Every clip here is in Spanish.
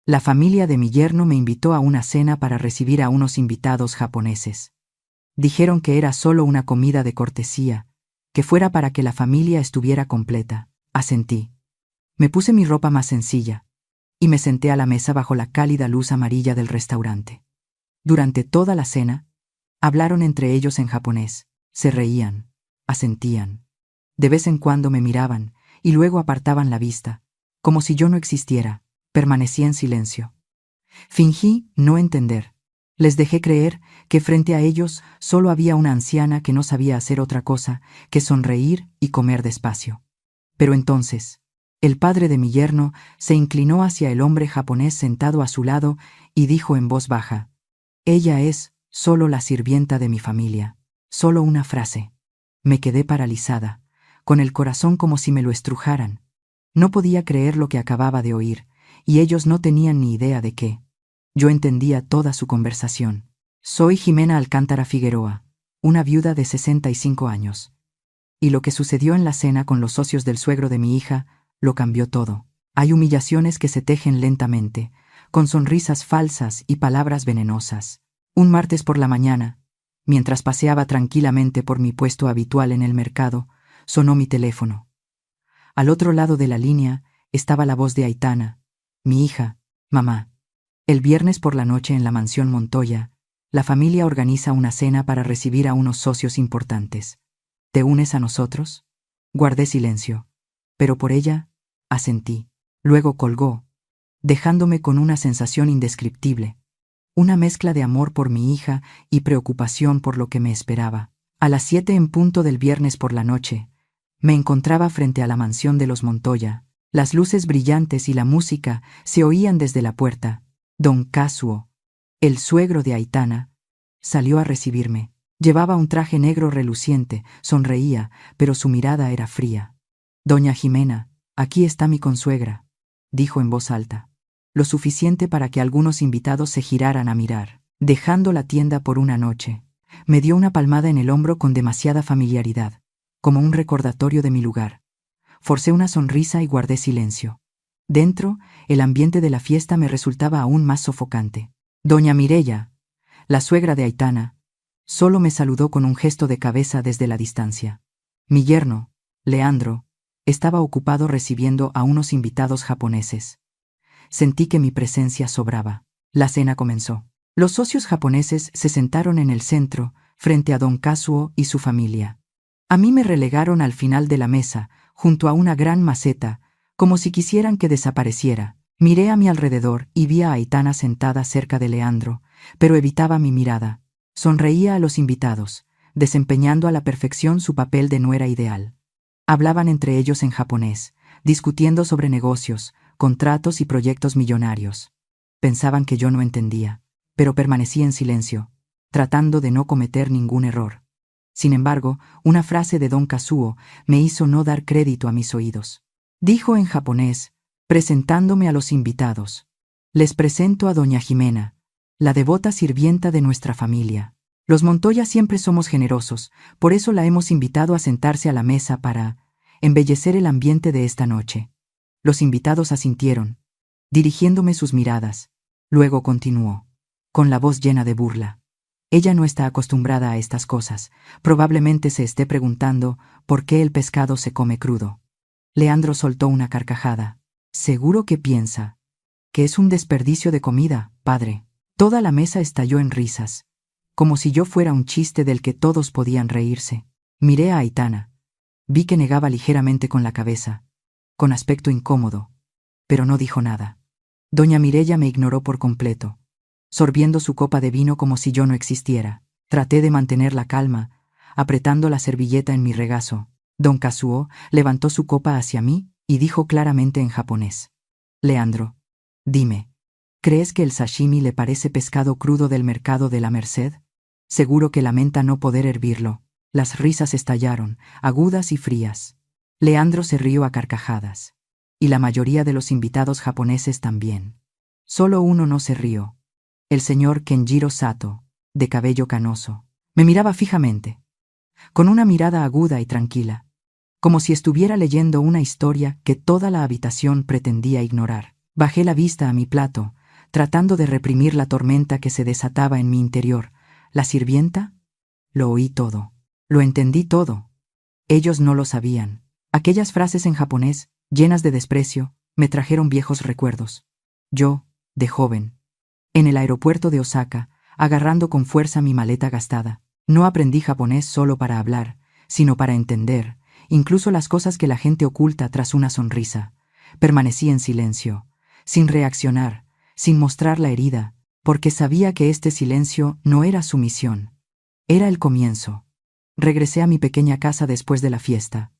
La familia de mi yerno me invitó a una cena para recibir a unos invitados japoneses. Dijeron que era solo una comida de cortesía, que fuera para que la familia estuviera completa. Asentí. Me puse mi ropa más sencilla y me senté a la mesa bajo la cálida luz amarilla del restaurante. Durante toda la cena, hablaron entre ellos en japonés, se reían, asentían. De vez en cuando me miraban y luego apartaban la vista, como si yo no existiera. Permanecí en silencio. Fingí no entender. Les dejé creer que frente a ellos solo había una anciana que no sabía hacer otra cosa que sonreír y comer despacio. Pero entonces, el padre de mi yerno se inclinó hacia el hombre japonés sentado a su lado y dijo en voz baja: «Ella es solo la sirvienta de mi familia». Solo una frase. Me quedé paralizada, con el corazón como si me lo estrujaran. No podía creer lo que acababa de oír, y ellos no tenían ni idea de qué. Yo entendía toda su conversación. Soy Jimena Alcántara Figueroa, una viuda de 65 años. Y lo que sucedió en la cena con los socios del suegro de mi hija lo cambió todo. Hay humillaciones que se tejen lentamente, con sonrisas falsas y palabras venenosas. Un martes por la mañana, mientras paseaba tranquilamente por mi puesto habitual en el mercado, sonó mi teléfono. Al otro lado de la línea estaba la voz de Aitana, mi hija. «Mamá, el viernes por la noche en la mansión Montoya, la familia organiza una cena para recibir a unos socios importantes. ¿Te unes a nosotros?». Guardé silencio, pero por ella asentí. Luego colgó, dejándome con una sensación indescriptible, una mezcla de amor por mi hija y preocupación por lo que me esperaba. A las 7 en punto del viernes por la noche, me encontraba frente a la mansión de los Montoya. Las luces brillantes y la música se oían desde la puerta. Don Kazuo, el suegro de Aitana, salió a recibirme. Llevaba un traje negro reluciente, sonreía, pero su mirada era fría. «Doña Jimena, aquí está mi consuegra», dijo en voz alta, lo suficiente para que algunos invitados se giraran a mirar. Dejando la tienda por una noche, me dio una palmada en el hombro con demasiada familiaridad, como un recordatorio de mi lugar. Forcé una sonrisa y guardé silencio. Dentro, el ambiente de la fiesta me resultaba aún más sofocante. Doña Mireya, la suegra de Aitana, solo me saludó con un gesto de cabeza desde la distancia. Mi yerno, Leandro, estaba ocupado recibiendo a unos invitados japoneses. Sentí que mi presencia sobraba. La cena comenzó. Los socios japoneses se sentaron en el centro, frente a don Kazuo y su familia. A mí me relegaron al final de la mesa, junto a una gran maceta, como si quisieran que desapareciera. Miré a mi alrededor y vi a Aitana sentada cerca de Leandro, pero evitaba mi mirada. Sonreía a los invitados, desempeñando a la perfección su papel de nuera ideal. Hablaban entre ellos en japonés, discutiendo sobre negocios, contratos y proyectos millonarios. Pensaban que yo no entendía, pero permanecí en silencio, tratando de no cometer ningún error. Sin embargo, una frase de don Kazuo me hizo no dar crédito a mis oídos. Dijo en japonés, presentándome a los invitados: «Les presento a doña Jimena, la devota sirvienta de nuestra familia. Los Montoya siempre somos generosos, por eso la hemos invitado a sentarse a la mesa para embellecer el ambiente de esta noche». Los invitados asintieron, dirigiéndome sus miradas. Luego continuó, con la voz llena de burla: «Ella no está acostumbrada a estas cosas. Probablemente se esté preguntando por qué el pescado se come crudo». Leandro soltó una carcajada. «Seguro que piensa que es un desperdicio de comida, padre». Toda la mesa estalló en risas, como si yo fuera un chiste del que todos podían reírse. Miré a Aitana. Vi que negaba ligeramente con la cabeza, con aspecto incómodo, pero no dijo nada. Doña Mireya me ignoró por completo, sorbiendo su copa de vino como si yo no existiera. Traté de mantener la calma, apretando la servilleta en mi regazo. Don Kazuo levantó su copa hacia mí y dijo claramente en japonés: «Leandro, dime, ¿crees que el sashimi le parece pescado crudo del mercado de la Merced? Seguro que lamenta no poder hervirlo». Las risas estallaron, agudas y frías. Leandro se rió a carcajadas, y la mayoría de los invitados japoneses también. Solo uno no se rió: el señor Kenjiro Sato, de cabello canoso. Me miraba fijamente, con una mirada aguda y tranquila, como si estuviera leyendo una historia que toda la habitación pretendía ignorar. Bajé la vista a mi plato, tratando de reprimir la tormenta que se desataba en mi interior. ¿La sirvienta? Lo oí todo. Lo entendí todo. Ellos no lo sabían. Aquellas frases en japonés, llenas de desprecio, me trajeron viejos recuerdos. Yo, de joven, en el aeropuerto de Osaka, agarrando con fuerza mi maleta gastada. No aprendí japonés solo para hablar, sino para entender, incluso las cosas que la gente oculta tras una sonrisa. Permanecí en silencio, sin reaccionar, sin mostrar la herida, porque sabía que este silencio no era sumisión. Era el comienzo. Regresé a mi pequeña casa después de la fiesta.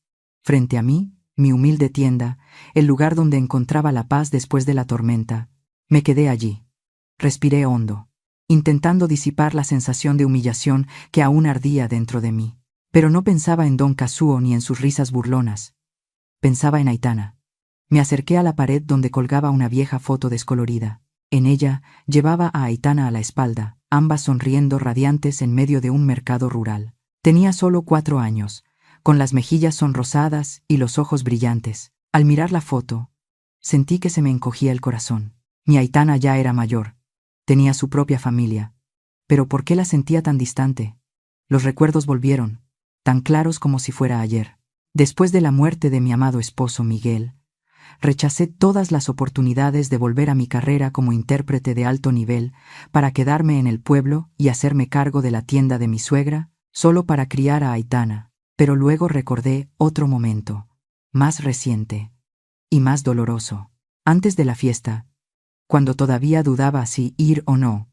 Frente a mí, mi humilde tienda, el lugar donde encontraba la paz después de la tormenta. Me quedé allí. Respiré hondo, intentando disipar la sensación de humillación que aún ardía dentro de mí. Pero no pensaba en Don Kazuo ni en sus risas burlonas. Pensaba en Aitana. Me acerqué a la pared donde colgaba una vieja foto descolorida. En ella llevaba a Aitana a la espalda, ambas sonriendo radiantes en medio de un mercado rural. Tenía solo 4 años, con las mejillas sonrosadas y los ojos brillantes. Al mirar la foto, sentí que se me encogía el corazón. Mi Aitana ya era mayor. Tenía su propia familia. Pero ¿por qué la sentía tan distante? Los recuerdos volvieron, tan claros como si fuera ayer. Después de la muerte de mi amado esposo Miguel, rechacé todas las oportunidades de volver a mi carrera como intérprete de alto nivel para quedarme en el pueblo y hacerme cargo de la tienda de mi suegra, solo para criar a Aitana. Pero luego recordé otro momento, más reciente y más doloroso. Antes de la fiesta, cuando todavía dudaba si ir o no,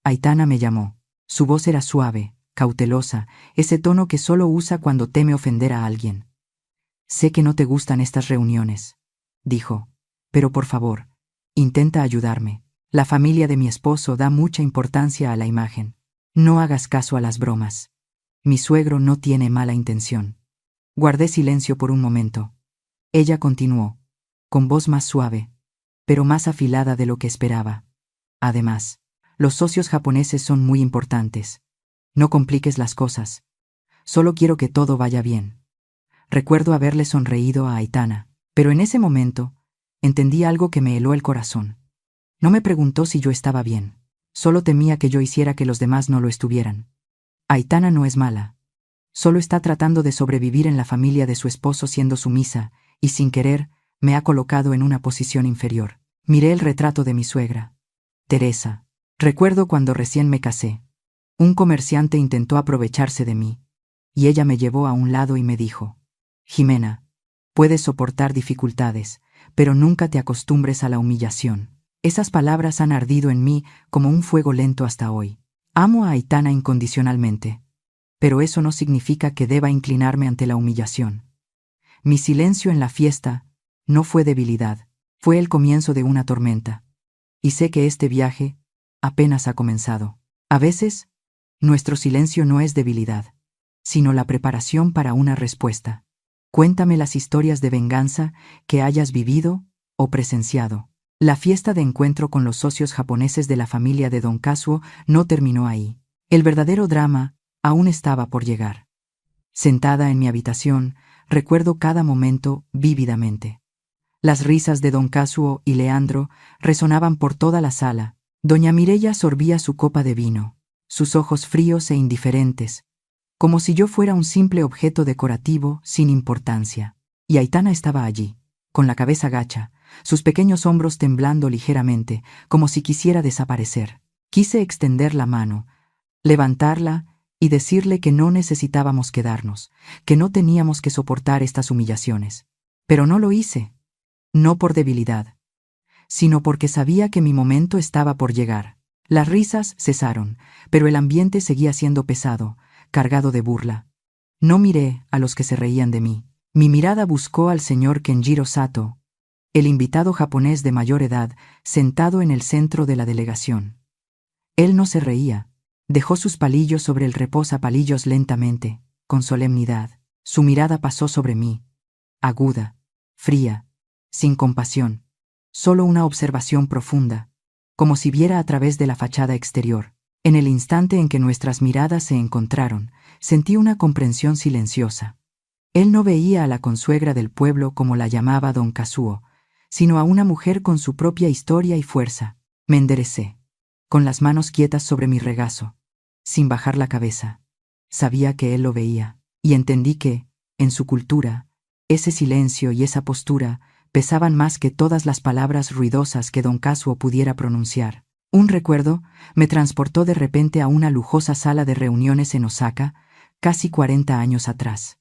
Aitana me llamó. Su voz era suave, cautelosa, ese tono que solo usa cuando teme ofender a alguien. Sé que no te gustan estas reuniones, dijo, pero por favor, intenta ayudarme. La familia de mi esposo da mucha importancia a la imagen. No hagas caso a las bromas. Mi suegro no tiene mala intención. Guardé silencio por un momento. Ella continuó, con voz más suave, pero más afilada de lo que esperaba. Además, los socios japoneses son muy importantes. No compliques las cosas. Solo quiero que todo vaya bien. Recuerdo haberle sonreído a Aitana, pero en ese momento entendí algo que me heló el corazón. No me preguntó si yo estaba bien. Solo temía que yo hiciera que los demás no lo estuvieran. Aitana no es mala. Solo está tratando de sobrevivir en la familia de su esposo siendo sumisa, y sin querer, me ha colocado en una posición inferior. Miré el retrato de mi suegra, Teresa. Recuerdo cuando recién me casé. Un comerciante intentó aprovecharse de mí, y ella me llevó a un lado y me dijo, Jimena, puedes soportar dificultades, pero nunca te acostumbres a la humillación. Esas palabras han ardido en mí como un fuego lento hasta hoy. Amo a Aitana incondicionalmente, pero eso no significa que deba inclinarme ante la humillación. Mi silencio en la fiesta no fue debilidad, fue el comienzo de una tormenta. Y sé que este viaje apenas ha comenzado. A veces, nuestro silencio no es debilidad, sino la preparación para una respuesta. Cuéntame las historias de venganza que hayas vivido o presenciado. La fiesta de encuentro con los socios japoneses de la familia de Don Kazuo no terminó ahí. El verdadero drama aún estaba por llegar. Sentada en mi habitación, recuerdo cada momento vívidamente. Las risas de Don Kazuo y Leandro resonaban por toda la sala. Doña Mireya sorbía su copa de vino, sus ojos fríos e indiferentes, como si yo fuera un simple objeto decorativo sin importancia. Y Aitana estaba allí, con la cabeza gacha, sus pequeños hombros temblando ligeramente, como si quisiera desaparecer. Quise extender la mano, levantarla y decirle que no necesitábamos quedarnos, que no teníamos que soportar estas humillaciones. Pero no lo hice, no por debilidad, sino porque sabía que mi momento estaba por llegar. Las risas cesaron, pero el ambiente seguía siendo pesado, cargado de burla. No miré a los que se reían de mí. Mi mirada buscó al señor Kenjiro Sato, el invitado japonés de mayor edad, sentado en el centro de la delegación. Él no se reía. Dejó sus palillos sobre el reposapalillos lentamente, con solemnidad. Su mirada pasó sobre mí, aguda, fría, sin compasión, solo una observación profunda, como si viera a través de la fachada exterior. En el instante en que nuestras miradas se encontraron, sentí una comprensión silenciosa. Él no veía a la consuegra del pueblo como la llamaba Don Kazuo, sino a una mujer con su propia historia y fuerza. Me enderecé, con las manos quietas sobre mi regazo, sin bajar la cabeza. Sabía que él lo veía, y entendí que, en su cultura, ese silencio y esa postura pesaban más que todas las palabras ruidosas que don Kazuo pudiera pronunciar. Un recuerdo me transportó de repente a una lujosa sala de reuniones en Osaka, casi 40 años atrás.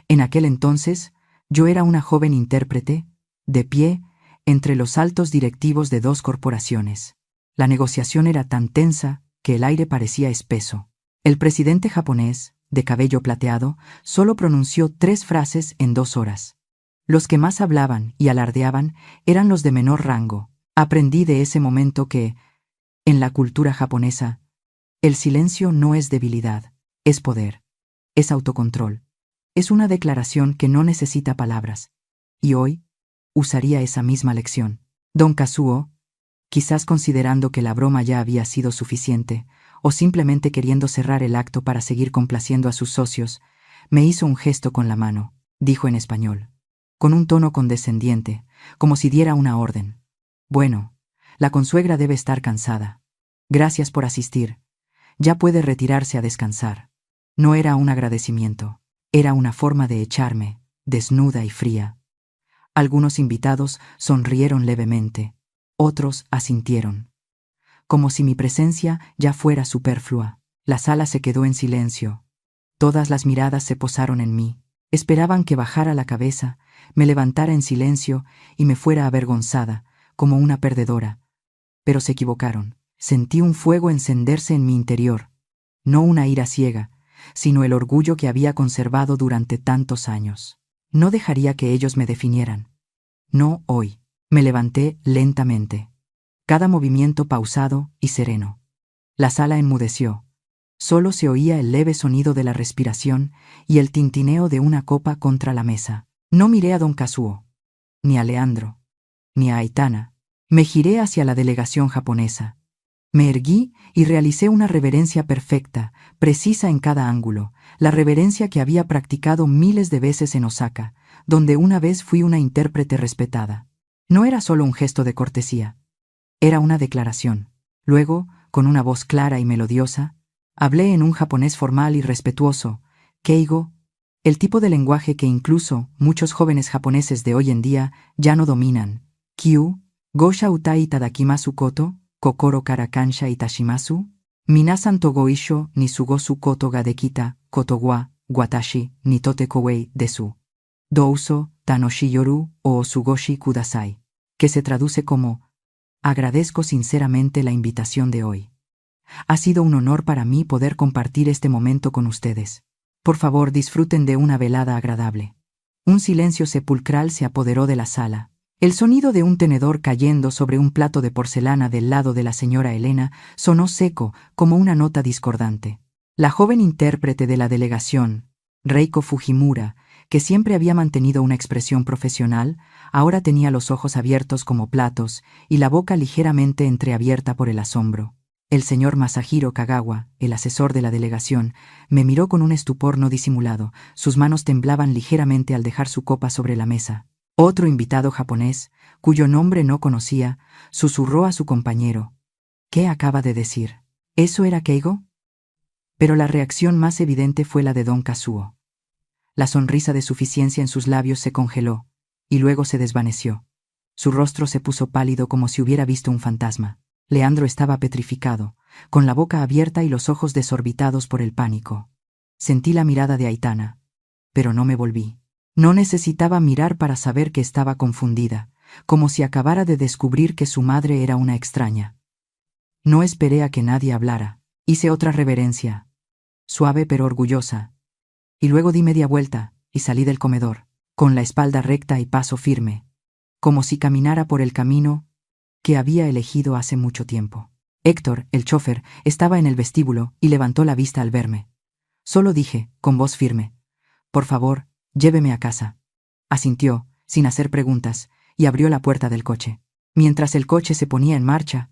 En aquel entonces, yo era una joven intérprete, de pie, entre los altos directivos de 2 corporaciones. La negociación era tan tensa que el aire parecía espeso. El presidente japonés, de cabello plateado, solo pronunció 3 frases en 2 horas. Los que más hablaban y alardeaban eran los de menor rango. Aprendí de ese momento que, en la cultura japonesa, el silencio no es debilidad, es poder, es autocontrol. Es una declaración que no necesita palabras. Y hoy, usaría esa misma lección. Don Kazuo, quizás considerando que la broma ya había sido suficiente, o simplemente queriendo cerrar el acto para seguir complaciendo a sus socios, me hizo un gesto con la mano, dijo en español, con un tono condescendiente, como si diera una orden. Bueno, la consuegra debe estar cansada. Gracias por asistir. Ya puede retirarse a descansar. No era un agradecimiento, era una forma de echarme, desnuda y fría. Algunos invitados sonrieron levemente, otros asintieron. Como si mi presencia ya fuera superflua. La sala se quedó en silencio. Todas las miradas se posaron en mí. Esperaban que bajara la cabeza, me levantara en silencio y me fuera avergonzada, como una perdedora. Pero se equivocaron. Sentí un fuego encenderse en mi interior. No una ira ciega, sino el orgullo que había conservado durante tantos años. No dejaría que ellos me definieran. No hoy. Me levanté lentamente. Cada movimiento pausado y sereno. La sala enmudeció. Solo se oía el leve sonido de la respiración y el tintineo de una copa contra la mesa. No miré a don Kazuo, ni a Leandro, ni a Aitana. Me giré hacia la delegación japonesa. Me erguí y realicé una reverencia perfecta, precisa en cada ángulo, la reverencia que había practicado miles de veces en Osaka, donde una vez fui una intérprete respetada. No era solo un gesto de cortesía. Era una declaración. Luego, con una voz clara y melodiosa, hablé en un japonés formal y respetuoso, keigo, el tipo de lenguaje que incluso muchos jóvenes japoneses de hoy en día ya no dominan. Kyu, gosha utai tadakimasu koto, kokoro kara kansha itashimasu, minasan to goisho ni sugosu koto ga dekita, koto wa, watashi, ni tote kouei desu. Douso, tanoshi yoru o sugoshi kudasai, que se traduce como agradezco sinceramente la invitación de hoy. Ha sido un honor para mí poder compartir este momento con ustedes. Por favor, disfruten de una velada agradable. Un silencio sepulcral se apoderó de la sala. El sonido de un tenedor cayendo sobre un plato de porcelana del lado de la señora Elena sonó seco como una nota discordante. La joven intérprete de la delegación, Reiko Fujimura, que siempre había mantenido una expresión profesional, ahora tenía los ojos abiertos como platos y la boca ligeramente entreabierta por el asombro. El señor Masahiro Kagawa, el asesor de la delegación, me miró con un estupor no disimulado. Sus manos temblaban ligeramente al dejar su copa sobre la mesa. Otro invitado japonés, cuyo nombre no conocía, susurró a su compañero: ¿Qué acaba de decir? ¿Eso era Keigo? Pero la reacción más evidente fue la de don Kazuo. La sonrisa de suficiencia en sus labios se congeló, y luego se desvaneció. Su rostro se puso pálido como si hubiera visto un fantasma. Leandro estaba petrificado, con la boca abierta y los ojos desorbitados por el pánico. Sentí la mirada de Aitana, pero no me volví. No necesitaba mirar para saber que estaba confundida, como si acabara de descubrir que su madre era una extraña. No esperé a que nadie hablara. Hice otra reverencia, suave pero orgullosa, y luego di media vuelta y salí del comedor, con la espalda recta y paso firme, como si caminara por el camino que había elegido hace mucho tiempo. Héctor, el chófer, estaba en el vestíbulo y levantó la vista al verme. Solo dije, con voz firme: «Por favor, lléveme a casa». Asintió, sin hacer preguntas, y abrió la puerta del coche. Mientras el coche se ponía en marcha,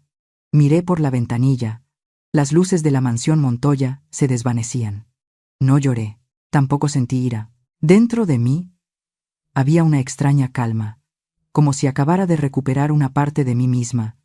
miré por la ventanilla. Las luces de la mansión Montoya se desvanecían. No lloré, tampoco sentí ira. Dentro de mí había una extraña calma, como si acabara de recuperar una parte de mí misma,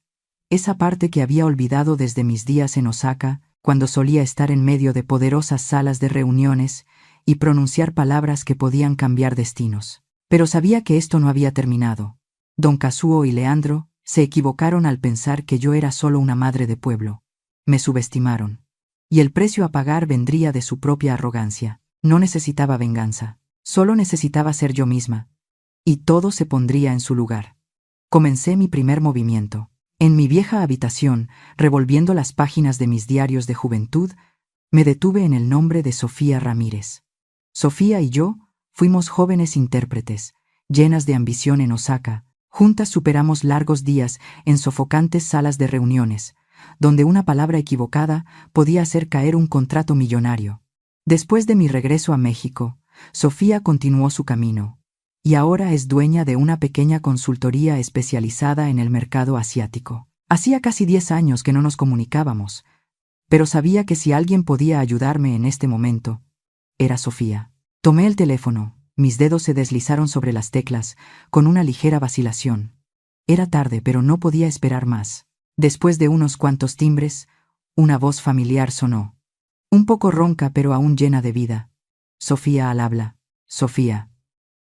esa parte que había olvidado desde mis días en Osaka, cuando solía estar en medio de poderosas salas de reuniones y pronunciar palabras que podían cambiar destinos. Pero sabía que esto no había terminado. Don Kazuo y Leandro se equivocaron al pensar que yo era solo una madre de pueblo. Me subestimaron. Y el precio a pagar vendría de su propia arrogancia. No necesitaba venganza. Solo necesitaba ser yo misma. Y todo se pondría en su lugar. Comencé mi primer movimiento. En mi vieja habitación, revolviendo las páginas de mis diarios de juventud, me detuve en el nombre de Sofía Ramírez. Sofía y yo fuimos jóvenes intérpretes, llenas de ambición en Osaka. Juntas superamos largos días en sofocantes salas de reuniones, donde una palabra equivocada podía hacer caer un contrato millonario. Después de mi regreso a México, Sofía continuó su camino, y ahora es dueña de una pequeña consultoría especializada en el mercado asiático. Hacía casi 10 años que no nos comunicábamos, pero sabía que si alguien podía ayudarme en este momento, era Sofía. Tomé el teléfono, mis dedos se deslizaron sobre las teclas, con una ligera vacilación. Era tarde, pero no podía esperar más. Después de unos cuantos timbres, una voz familiar sonó. Un poco ronca, pero aún llena de vida. Sofía al habla. Sofía.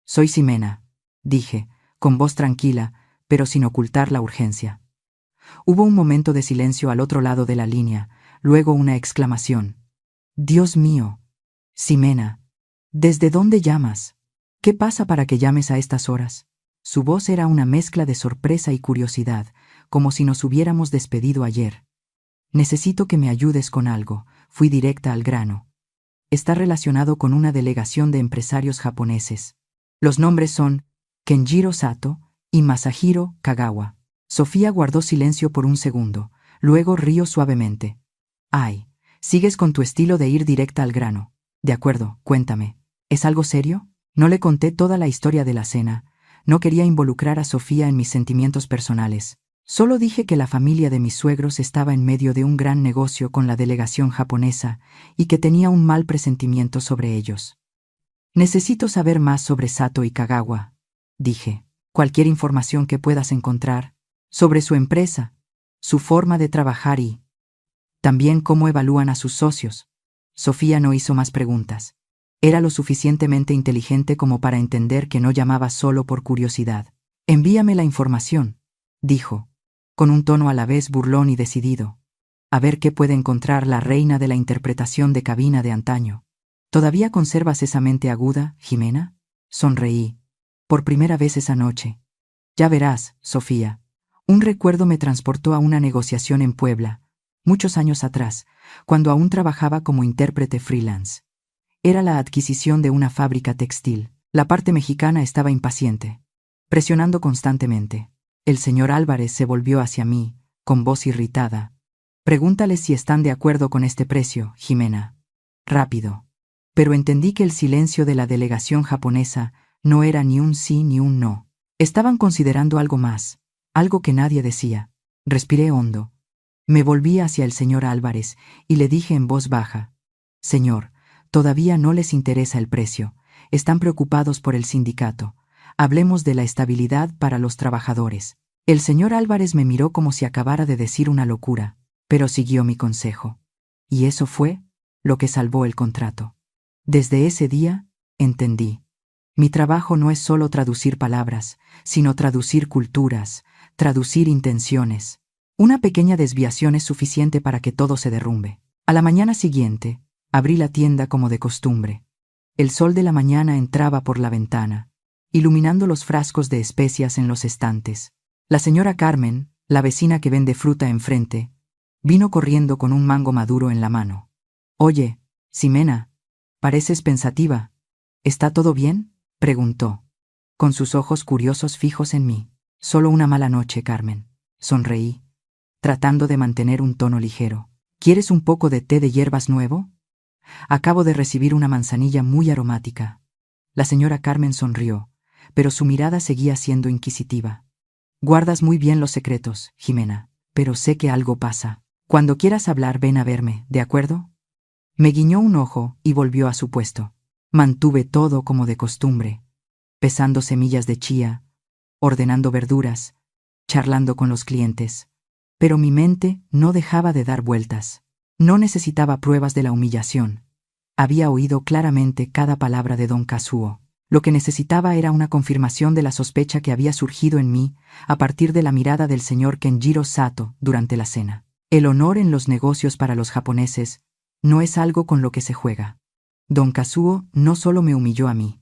Soy Ximena, dije, con voz tranquila, pero sin ocultar la urgencia. Hubo un momento de silencio al otro lado de la línea, luego una exclamación. Dios mío. Ximena. ¿Desde dónde llamas? ¿Qué pasa para que llames a estas horas? Su voz era una mezcla de sorpresa y curiosidad, como si nos hubiéramos despedido ayer. Necesito que me ayudes con algo, fui directa al grano. Está relacionado con una delegación de empresarios japoneses. Los nombres son Kenjiro Sato y Masahiro Kagawa. Sofía guardó silencio por un segundo, luego rió suavemente. Ay, sigues con tu estilo de ir directa al grano. De acuerdo, cuéntame. ¿Es algo serio? No le conté toda la historia de la cena. No quería involucrar a Sofía en mis sentimientos personales. Solo dije que la familia de mis suegros estaba en medio de un gran negocio con la delegación japonesa y que tenía un mal presentimiento sobre ellos. Necesito saber más sobre Sato y Kagawa, dije. Cualquier información que puedas encontrar sobre su empresa, su forma de trabajar y también cómo evalúan a sus socios. Sofía no hizo más preguntas. Era lo suficientemente inteligente como para entender que no llamaba solo por curiosidad. Envíame la información, dijo, con un tono a la vez burlón y decidido. A ver qué puede encontrar la reina de la interpretación de cabina de antaño. ¿Todavía conservas esa mente aguda, Ximena? Sonreí. Por primera vez esa noche. Ya verás, Sofía. Un recuerdo me transportó a una negociación en Puebla, muchos años atrás, cuando aún trabajaba como intérprete freelance. Era la adquisición de una fábrica textil. La parte mexicana estaba impaciente, presionando constantemente. El señor Álvarez se volvió hacia mí, con voz irritada. Pregúntales si están de acuerdo con este precio, Ximena. Rápido. Pero entendí que el silencio de la delegación japonesa no era ni un sí ni un no. Estaban considerando algo más, algo que nadie decía. Respiré hondo. Me volví hacia el señor Álvarez y le dije en voz baja: Señor, todavía no les interesa el precio. Están preocupados por el sindicato. Hablemos de la estabilidad para los trabajadores. El señor Álvarez me miró como si acabara de decir una locura, pero siguió mi consejo. Y eso fue lo que salvó el contrato. Desde ese día, entendí. Mi trabajo no es solo traducir palabras, sino traducir culturas, traducir intenciones. Una pequeña desviación es suficiente para que todo se derrumbe. A la mañana siguiente, abrí la tienda como de costumbre. El sol de la mañana entraba por la ventana, iluminando los frascos de especias en los estantes. La señora Carmen, la vecina que vende fruta enfrente, vino corriendo con un mango maduro en la mano. Oye, Ximena, pareces pensativa. ¿Está todo bien?, preguntó, con sus ojos curiosos fijos en mí. Solo una mala noche, Carmen. Sonreí, tratando de mantener un tono ligero. ¿Quieres un poco de té de hierbas nuevo? Acabo de recibir una manzanilla muy aromática. La señora Carmen sonrió, pero su mirada seguía siendo inquisitiva. Guardas muy bien los secretos, Ximena, pero sé que algo pasa. Cuando quieras hablar, ven a verme, ¿de acuerdo? Me guiñó un ojo y volvió a su puesto. Mantuve todo como de costumbre, pesando semillas de chía, ordenando verduras, charlando con los clientes. Pero mi mente no dejaba de dar vueltas. No necesitaba pruebas de la humillación. Había oído claramente cada palabra de don Kazuo. Lo que necesitaba era una confirmación de la sospecha que había surgido en mí a partir de la mirada del señor Kenjiro Sato durante la cena. El honor en los negocios para los japoneses no es algo con lo que se juega. Don Kazuo no solo me humilló a mí,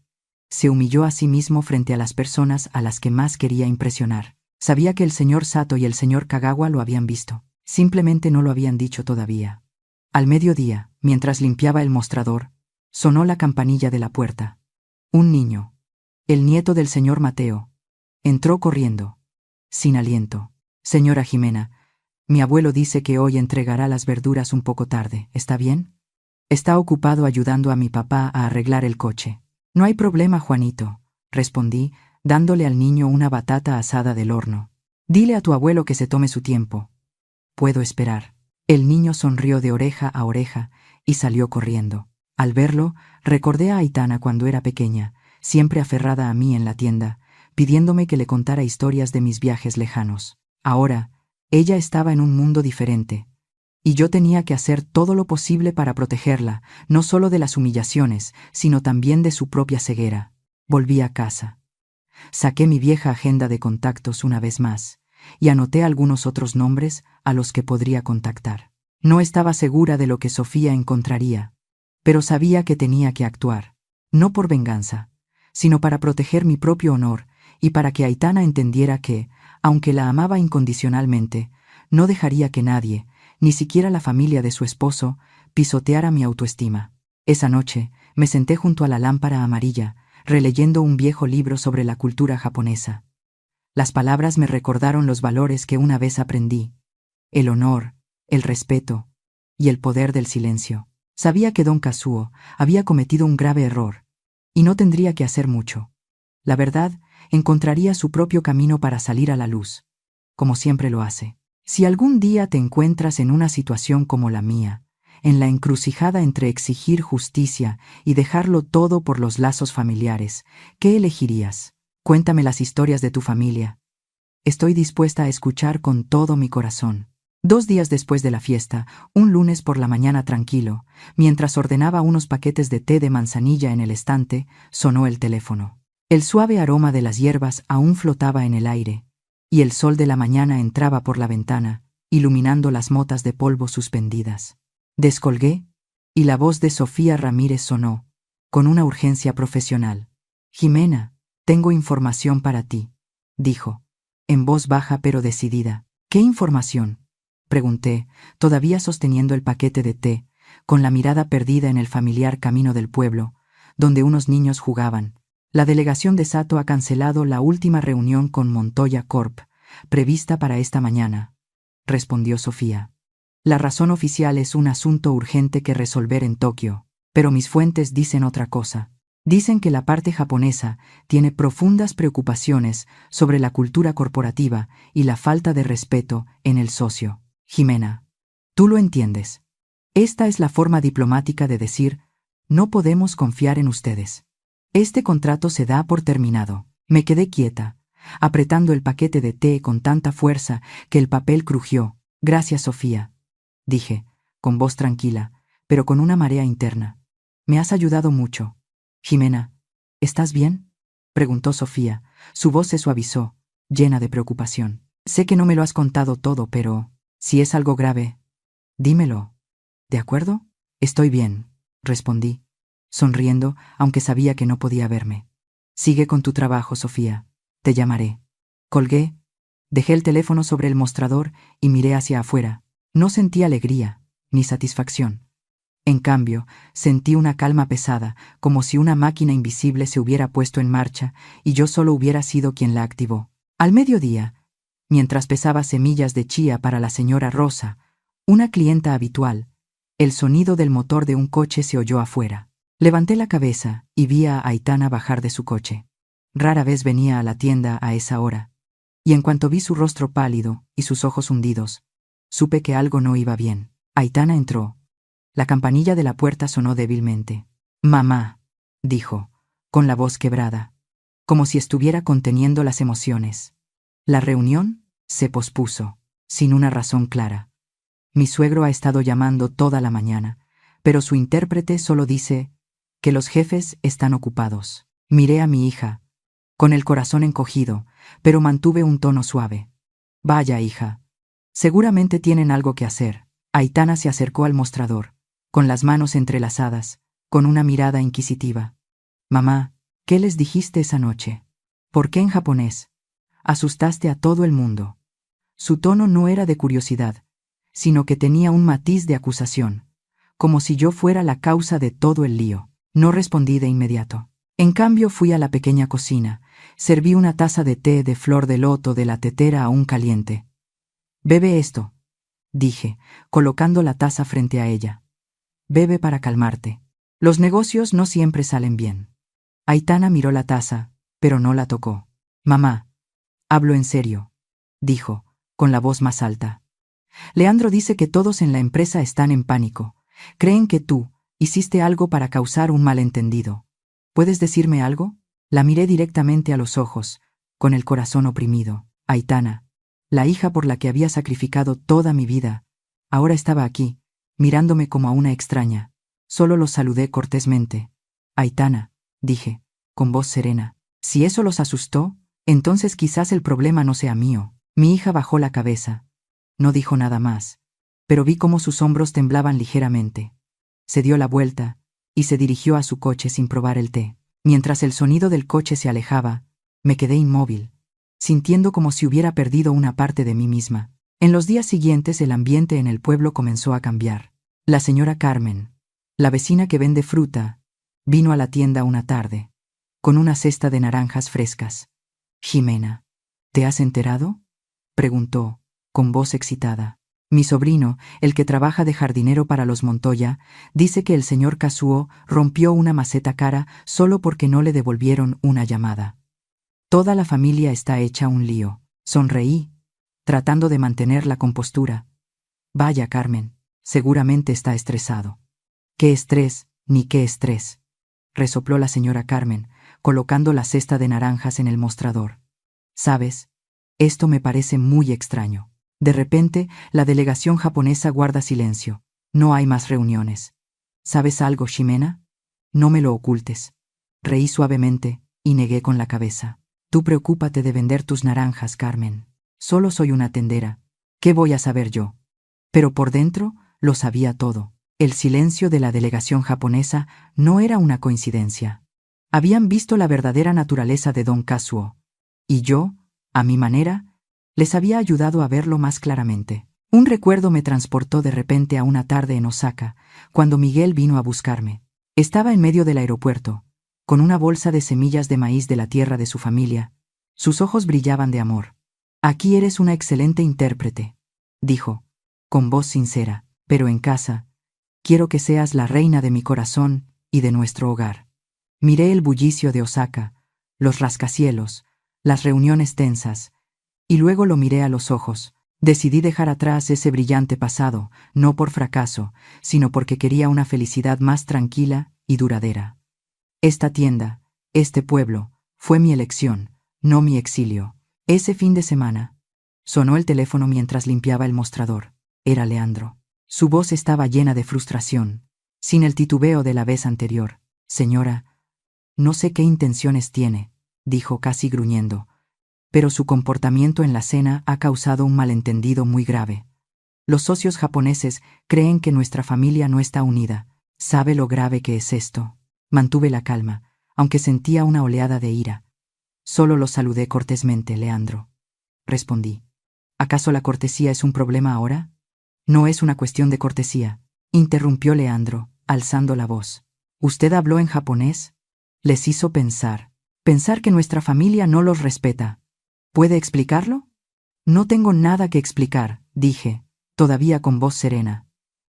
se humilló a sí mismo frente a las personas a las que más quería impresionar. Sabía que el señor Sato y el señor Kagawa lo habían visto. Simplemente no lo habían dicho todavía. Al mediodía, mientras limpiaba el mostrador, sonó la campanilla de la puerta. Un niño, el nieto del señor Mateo, entró corriendo, sin aliento. Señora Jimena, mi abuelo dice que hoy entregará las verduras un poco tarde, ¿está bien? Está ocupado ayudando a mi papá a arreglar el coche. No hay problema, Juanito, respondí, dándole al niño una batata asada del horno. Dile a tu abuelo que se tome su tiempo. Puedo esperar. El niño sonrió de oreja a oreja y salió corriendo. Al verlo, recordé a Aitana cuando era pequeña, siempre aferrada a mí en la tienda, pidiéndome que le contara historias de mis viajes lejanos. Ahora, ella estaba en un mundo diferente, y yo tenía que hacer todo lo posible para protegerla, no solo de las humillaciones, sino también de su propia ceguera. Volví a casa. Saqué mi vieja agenda de contactos una vez más, y anoté algunos otros nombres a los que podría contactar. No estaba segura de lo que Sofía encontraría, pero sabía que tenía que actuar, no por venganza, sino para proteger mi propio honor y para que Aitana entendiera que, aunque la amaba incondicionalmente, no dejaría que nadie, ni siquiera la familia de su esposo, pisoteara mi autoestima. Esa noche me senté junto a la lámpara amarilla, releyendo un viejo libro sobre la cultura japonesa. Las palabras me recordaron los valores que una vez aprendí: el honor, el respeto y el poder del silencio. Sabía que don Kazuo había cometido un grave error, y no tendría que hacer mucho. La verdad encontraría su propio camino para salir a la luz, como siempre lo hace. Si algún día te encuentras en una situación como la mía, en la encrucijada entre exigir justicia y dejarlo todo por los lazos familiares, ¿qué elegirías? Cuéntame las historias de tu familia. Estoy dispuesta a escuchar con todo mi corazón. 2 días después de la fiesta, un lunes por la mañana tranquilo, mientras ordenaba unos paquetes de té de manzanilla en el estante, sonó el teléfono. El suave aroma de las hierbas aún flotaba en el aire, y el sol de la mañana entraba por la ventana, iluminando las motas de polvo suspendidas. Descolgué, y la voz de Sofía Ramírez sonó, con una urgencia profesional. «Jimena, tengo información para ti», dijo, en voz baja pero decidida. «¿Qué información?», pregunté, todavía sosteniendo el paquete de té, con la mirada perdida en el familiar camino del pueblo, donde unos niños jugaban. La delegación de Sato ha cancelado la última reunión con Montoya Corp, prevista para esta mañana, respondió Sofía. La razón oficial es un asunto urgente que resolver en Tokio, pero mis fuentes dicen otra cosa. Dicen que la parte japonesa tiene profundas preocupaciones sobre la cultura corporativa y la falta de respeto en el socio. Jimena, tú lo entiendes. Esta es la forma diplomática de decir: no podemos confiar en ustedes. Este contrato se da por terminado. Me quedé quieta, apretando el paquete de té con tanta fuerza que el papel crujió. «Gracias, Sofía», dije, con voz tranquila, pero con una marea interna. «Me has ayudado mucho». «Jimena, ¿estás bien?», preguntó Sofía. Su voz se suavizó, llena de preocupación. «Sé que no me lo has contado todo, pero si es algo grave, dímelo. ¿De acuerdo?» «Estoy bien», respondí, sonriendo, aunque sabía que no podía verme. «Sigue con tu trabajo, Sofía. Te llamaré». Colgué, dejé el teléfono sobre el mostrador y miré hacia afuera. No sentí alegría, ni satisfacción. En cambio, sentí una calma pesada, como si una máquina invisible se hubiera puesto en marcha y yo solo hubiera sido quien la activó. Al mediodía, mientras pesaba semillas de chía para la señora Rosa, una clienta habitual, el sonido del motor de un coche se oyó afuera. Levanté la cabeza y vi a Aitana bajar de su coche. Rara vez venía a la tienda a esa hora, y en cuanto vi su rostro pálido y sus ojos hundidos, supe que algo no iba bien. Aitana entró. La campanilla de la puerta sonó débilmente. «Mamá», dijo, con la voz quebrada, como si estuviera conteniendo las emociones. La reunión se pospuso. sin una razón clara. Mi suegro ha estado llamando toda la mañana, pero su intérprete solo dice que los jefes están ocupados. Miré a mi hija, con el corazón encogido, pero mantuve un tono suave. Vaya, hija. Seguramente tienen algo que hacer. Aitana se acercó al mostrador, con las manos entrelazadas, con una mirada inquisitiva. Mamá, ¿qué les dijiste esa noche? ¿Por qué en japonés? Asustaste a todo el mundo. Su tono no era de curiosidad, sino que tenía un matiz de acusación, como si yo fuera la causa de todo el lío. No respondí de inmediato. En cambio fui a la pequeña cocina, serví una taza de té de flor de loto de la tetera aún caliente. «Bebe esto», dije, colocando la taza frente a ella. «Bebe para calmarte. Los negocios no siempre salen bien». Aitana miró la taza, pero no la tocó. «Mamá, hablo en serio», dijo, con la voz más alta. «Leandro dice que todos en la empresa están en pánico. Creen que tú hiciste algo para causar un malentendido. ¿Puedes decirme algo?» La miré directamente a los ojos, con el corazón oprimido. Aitana, la hija por la que había sacrificado toda mi vida, ahora estaba aquí, mirándome como a una extraña. Solo los saludé cortésmente. «Aitana», dije, con voz serena, «si eso los asustó, entonces quizás el problema no sea mío». Mi hija bajó la cabeza. No dijo nada más, pero vi cómo sus hombros temblaban ligeramente. Se dio la vuelta y se dirigió a su coche sin probar el té. Mientras el sonido del coche se alejaba, me quedé inmóvil, sintiendo como si hubiera perdido una parte de mí misma. En los días siguientes el ambiente en el pueblo comenzó a cambiar. La señora Carmen, la vecina que vende fruta, vino a la tienda una tarde, con una cesta de naranjas frescas. «Ximena, ¿te has enterado?», preguntó, con voz excitada. «Mi sobrino, el que trabaja de jardinero para los Montoya, dice que el señor Kazuo rompió una maceta cara solo porque no le devolvieron una llamada. Toda la familia está hecha un lío». Sonreí, tratando de mantener la compostura. «Vaya, Carmen, seguramente está estresado». «¿Qué estrés, ni qué estrés?», resopló la señora Carmen, colocando la cesta de naranjas en el mostrador. «¿Sabes? Esto me parece muy extraño. De repente, la delegación japonesa guarda silencio. No hay más reuniones. ¿Sabes algo, Ximena? No me lo ocultes». Reí suavemente y negué con la cabeza. «Tú preocúpate de vender tus naranjas, Carmen. Solo soy una tendera. ¿Qué voy a saber yo?». Pero por dentro lo sabía todo. El silencio de la delegación japonesa no era una coincidencia. Habían visto la verdadera naturaleza de don Kazuo. Y yo, a mi manera, les había ayudado a verlo más claramente. Un recuerdo me transportó de repente a una tarde en Osaka, cuando Miguel vino a buscarme. Estaba en medio del aeropuerto, con una bolsa de semillas de maíz de la tierra de su familia. Sus ojos brillaban de amor. «Aquí eres una excelente intérprete», dijo, con voz sincera, «pero en casa, quiero que seas la reina de mi corazón y de nuestro hogar». Miré el bullicio de Osaka, los rascacielos, las reuniones tensas, y luego lo miré a los ojos. Decidí dejar atrás ese brillante pasado, no por fracaso, sino porque quería una felicidad más tranquila y duradera. Esta tienda, este pueblo, fue mi elección, no mi exilio. Ese fin de semana, sonó el teléfono mientras limpiaba el mostrador. Era Leandro. Su voz estaba llena de frustración, sin el titubeo de la vez anterior. «Señora, no sé qué intenciones tiene», dijo casi gruñendo, «pero su comportamiento en la cena ha causado un malentendido muy grave. Los socios japoneses creen que nuestra familia no está unida. ¿Sabe lo grave que es esto?». Mantuve la calma, aunque sentía una oleada de ira. «Solo lo saludé cortésmente, Leandro», respondí. «¿Acaso la cortesía es un problema ahora?». «No es una cuestión de cortesía», interrumpió Leandro, alzando la voz. «¿Usted habló en japonés?». Les hizo pensar que nuestra familia no los respeta. «¿Puede explicarlo?». «No tengo nada que explicar», dije, todavía con voz serena.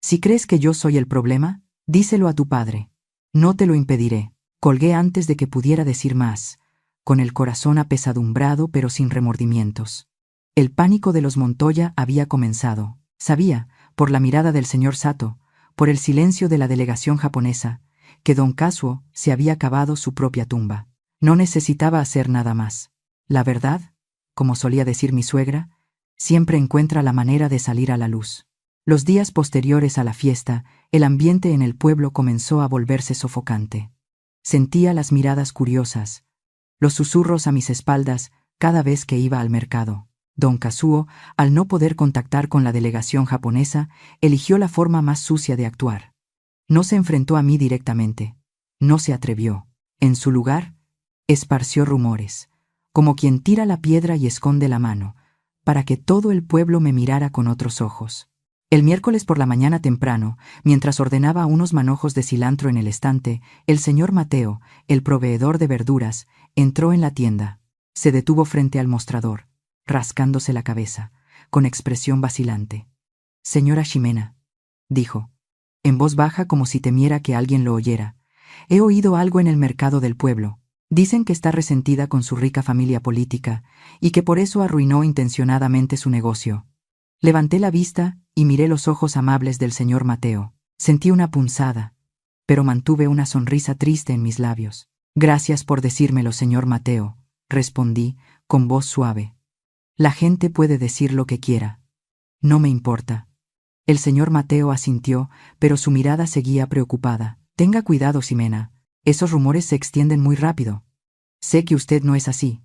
«Si crees que yo soy el problema, díselo a tu padre. No te lo impediré». Colgué antes de que pudiera decir más, con el corazón apesadumbrado pero sin remordimientos. El pánico de los Montoya había comenzado. Sabía, por la mirada del señor Sato, por el silencio de la delegación japonesa, que don Kazuo se había cavado su propia tumba. No necesitaba hacer nada más. La verdad, como solía decir mi suegra, Siempre encuentra la manera de salir a la luz. Los días posteriores a la fiesta, el ambiente en el pueblo comenzó a volverse sofocante. Sentía las miradas curiosas, los susurros a mis espaldas cada vez que iba al mercado. Don Kazuo, al no poder contactar con la delegación japonesa, eligió la forma más sucia de actuar. No se enfrentó a mí directamente. No se atrevió. En su lugar, esparció rumores, como quien tira la piedra y esconde la mano, para que todo el pueblo me mirara con otros ojos. El miércoles por la mañana temprano, mientras ordenaba unos manojos de cilantro en el estante, el señor Mateo, el proveedor de verduras, entró en la tienda. Se detuvo frente al mostrador, rascándose la cabeza, con expresión vacilante. «Señora Ximena», dijo, en voz baja como si temiera que alguien lo oyera, «he oído algo en el mercado del pueblo. Dicen que está resentida con su rica familia política y que por eso arruinó intencionadamente su negocio». Levanté la vista y miré los ojos amables del señor Mateo. Sentí una punzada, pero mantuve una sonrisa triste en mis labios. «Gracias por decírmelo, señor Mateo», respondí, con voz suave. «La gente puede decir lo que quiera. No me importa». El señor Mateo asintió, pero su mirada seguía preocupada. «Tenga cuidado, Ximena. Esos rumores se extienden muy rápido. Sé que usted no es así,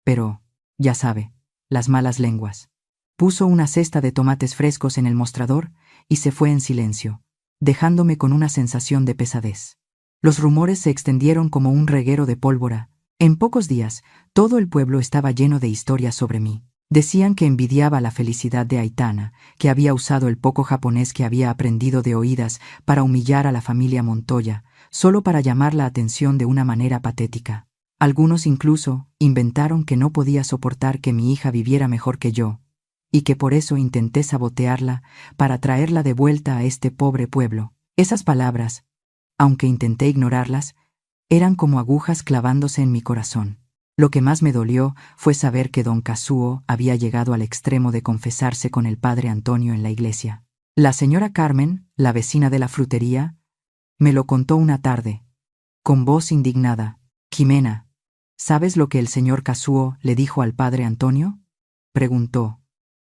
pero, ya sabe, las malas lenguas». Puso una cesta de tomates frescos en el mostrador y se fue en silencio, dejándome con una sensación de pesadez. Los rumores se extendieron como un reguero de pólvora. En pocos días, todo el pueblo estaba lleno de historias sobre mí. Decían que envidiaba la felicidad de Aitana, que había usado el poco japonés que había aprendido de oídas para humillar a la familia Montoya, solo para llamar la atención de una manera patética. Algunos incluso inventaron que no podía soportar que mi hija viviera mejor que yo, y que por eso intenté sabotearla para traerla de vuelta a este pobre pueblo. Esas palabras, aunque intenté ignorarlas, eran como agujas clavándose en mi corazón. Lo que más me dolió fue saber que don Kazuo había llegado al extremo de confesarse con el padre Antonio en la iglesia. La señora Carmen, la vecina de la frutería, me lo contó una tarde, con voz indignada. «Ximena, ¿sabes lo que el señor Kazuo le dijo al padre Antonio?», preguntó,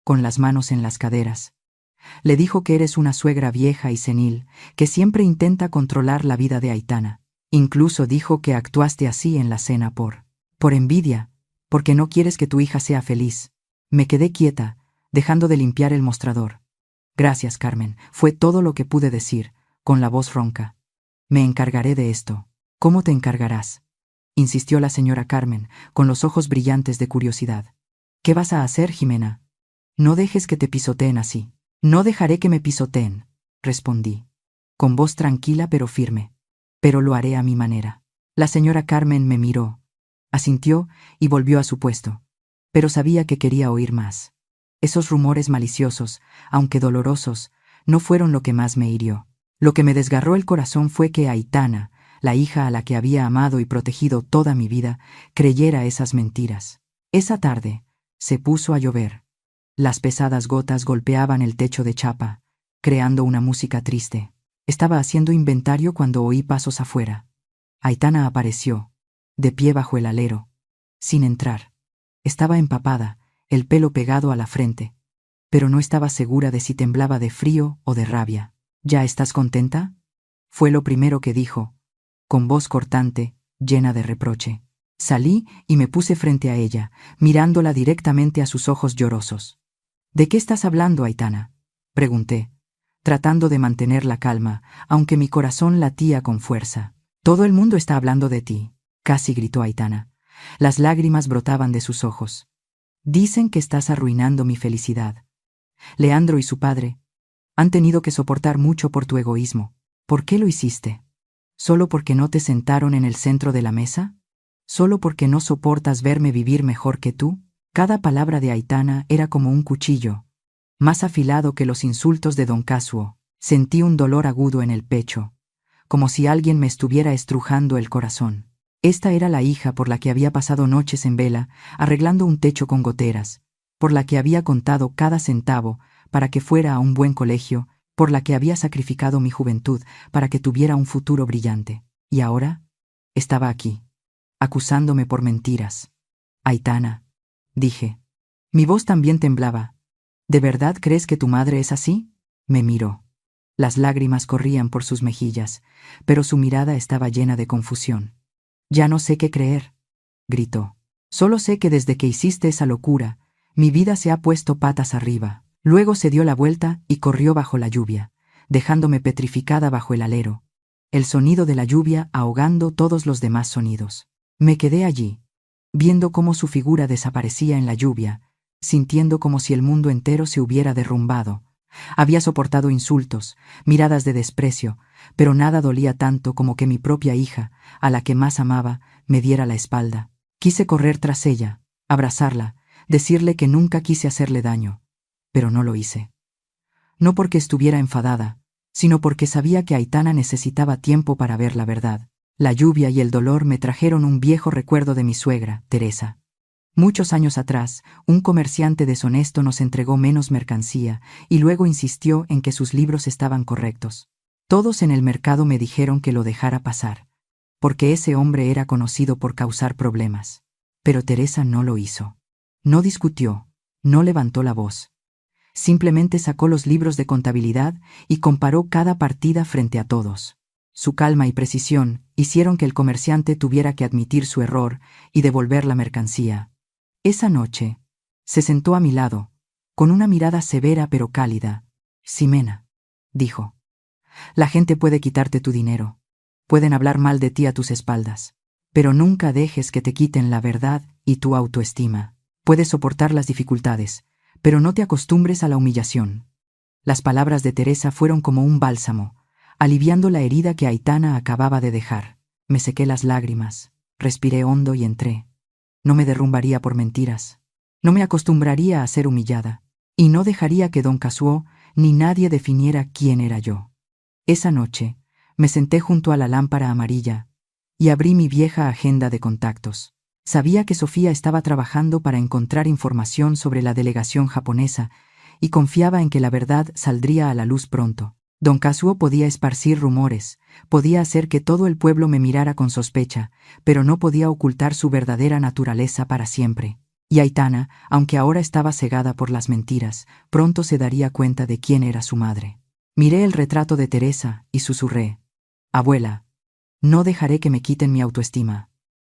con las manos en las caderas. «Le dijo que eres una suegra vieja y senil, que siempre intenta controlar la vida de Aitana. Incluso dijo que actuaste así en la cena por envidia, porque no quieres que tu hija sea feliz». Me quedé quieta, dejando de limpiar el mostrador. «Gracias, Carmen», fue todo lo que pude decir, con la voz ronca. «Me encargaré de esto». «¿Cómo te encargarás?», insistió la señora Carmen, con los ojos brillantes de curiosidad. «¿Qué vas a hacer, Ximena? No dejes que te pisoteen así». «No dejaré que me pisoteen», respondí, con voz tranquila pero firme. «Pero lo haré a mi manera». La señora Carmen me miró, asintió y volvió a su puesto. Pero sabía que quería oír más. Esos rumores maliciosos, aunque dolorosos, no fueron lo que más me hirió. Lo que me desgarró el corazón fue que Aitana, la hija a la que había amado y protegido toda mi vida, creyera esas mentiras. Esa tarde, se puso a llover. Las pesadas gotas golpeaban el techo de chapa, creando una música triste. Estaba haciendo inventario cuando oí pasos afuera. Aitana apareció, de pie bajo el alero, sin entrar. Estaba empapada, el pelo pegado a la frente, pero no estaba segura de si temblaba de frío o de rabia. «¿Ya estás contenta?», fue lo primero que dijo, con voz cortante, llena de reproche. Salí y me puse frente a ella, mirándola directamente a sus ojos llorosos. «¿De qué estás hablando, Aitana?», pregunté, tratando de mantener la calma, aunque mi corazón latía con fuerza. «Todo el mundo está hablando de ti», casi gritó Aitana. Las lágrimas brotaban de sus ojos. «Dicen que estás arruinando mi felicidad. Leandro y su padre han tenido que soportar mucho por tu egoísmo. ¿Por qué lo hiciste? ¿Solo porque no te sentaron en el centro de la mesa? ¿Solo porque no soportas verme vivir mejor que tú?». Cada palabra de Aitana era como un cuchillo, más afilado que los insultos de don Kazuo. Sentí un dolor agudo en el pecho, como si alguien me estuviera estrujando el corazón. Esta era la hija por la que había pasado noches en vela, arreglando un techo con goteras, por la que había contado cada centavo para que fuera a un buen colegio, por la que había sacrificado mi juventud para que tuviera un futuro brillante. Y ahora estaba aquí, acusándome por mentiras. «Aitana», dije. Mi voz también temblaba, ¿De verdad crees que tu madre es así? Me miró. Las lágrimas corrían por sus mejillas, pero su mirada estaba llena de confusión. Ya no sé qué creer, gritó. Solo sé que desde que hiciste esa locura, mi vida se ha puesto patas arriba. Luego se dio la vuelta y corrió bajo la lluvia, dejándome petrificada bajo el alero, el sonido de la lluvia ahogando todos los demás sonidos. Me quedé allí, viendo cómo su figura desaparecía en la lluvia, sintiendo como si el mundo entero se hubiera derrumbado. Había soportado insultos, miradas de desprecio, pero nada dolía tanto como que mi propia hija, a la que más amaba, me diera la espalda. Quise correr tras ella, abrazarla, decirle que nunca quise hacerle daño, pero no lo hice. No porque estuviera enfadada, sino porque sabía que Aitana necesitaba tiempo para ver la verdad. La lluvia y el dolor me trajeron un viejo recuerdo de mi suegra, Teresa. Muchos años atrás, un comerciante deshonesto nos entregó menos mercancía y luego insistió en que sus libros estaban correctos. Todos en el mercado me dijeron que lo dejara pasar, porque ese hombre era conocido por causar problemas. Pero Teresa no lo hizo. No discutió, no levantó la voz. Simplemente sacó los libros de contabilidad y comparó cada partida frente a todos. Su calma y precisión hicieron que el comerciante tuviera que admitir su error y devolver la mercancía. Esa noche, se sentó a mi lado, con una mirada severa pero cálida. Ximena, dijo, la gente puede quitarte tu dinero, pueden hablar mal de ti a tus espaldas, pero nunca dejes que te quiten la verdad y tu autoestima. Puedes soportar las dificultades, pero no te acostumbres a la humillación. Las palabras de Teresa fueron como un bálsamo, aliviando la herida que Aitana acababa de dejar. Me sequé las lágrimas, respiré hondo y entré. No me derrumbaría por mentiras, no me acostumbraría a ser humillada, y no dejaría que don Casuó ni nadie definiera quién era yo. Esa noche, me senté junto a la lámpara amarilla y abrí mi vieja agenda de contactos. Sabía que Sofía estaba trabajando para encontrar información sobre la delegación japonesa y confiaba en que la verdad saldría a la luz pronto. Don Casuó podía esparcir rumores, podía hacer que todo el pueblo me mirara con sospecha, pero no podía ocultar su verdadera naturaleza para siempre. Y Aitana, aunque ahora estaba cegada por las mentiras, pronto se daría cuenta de quién era su madre. Miré el retrato de Teresa y susurré: «Abuela, no dejaré que me quiten mi autoestima.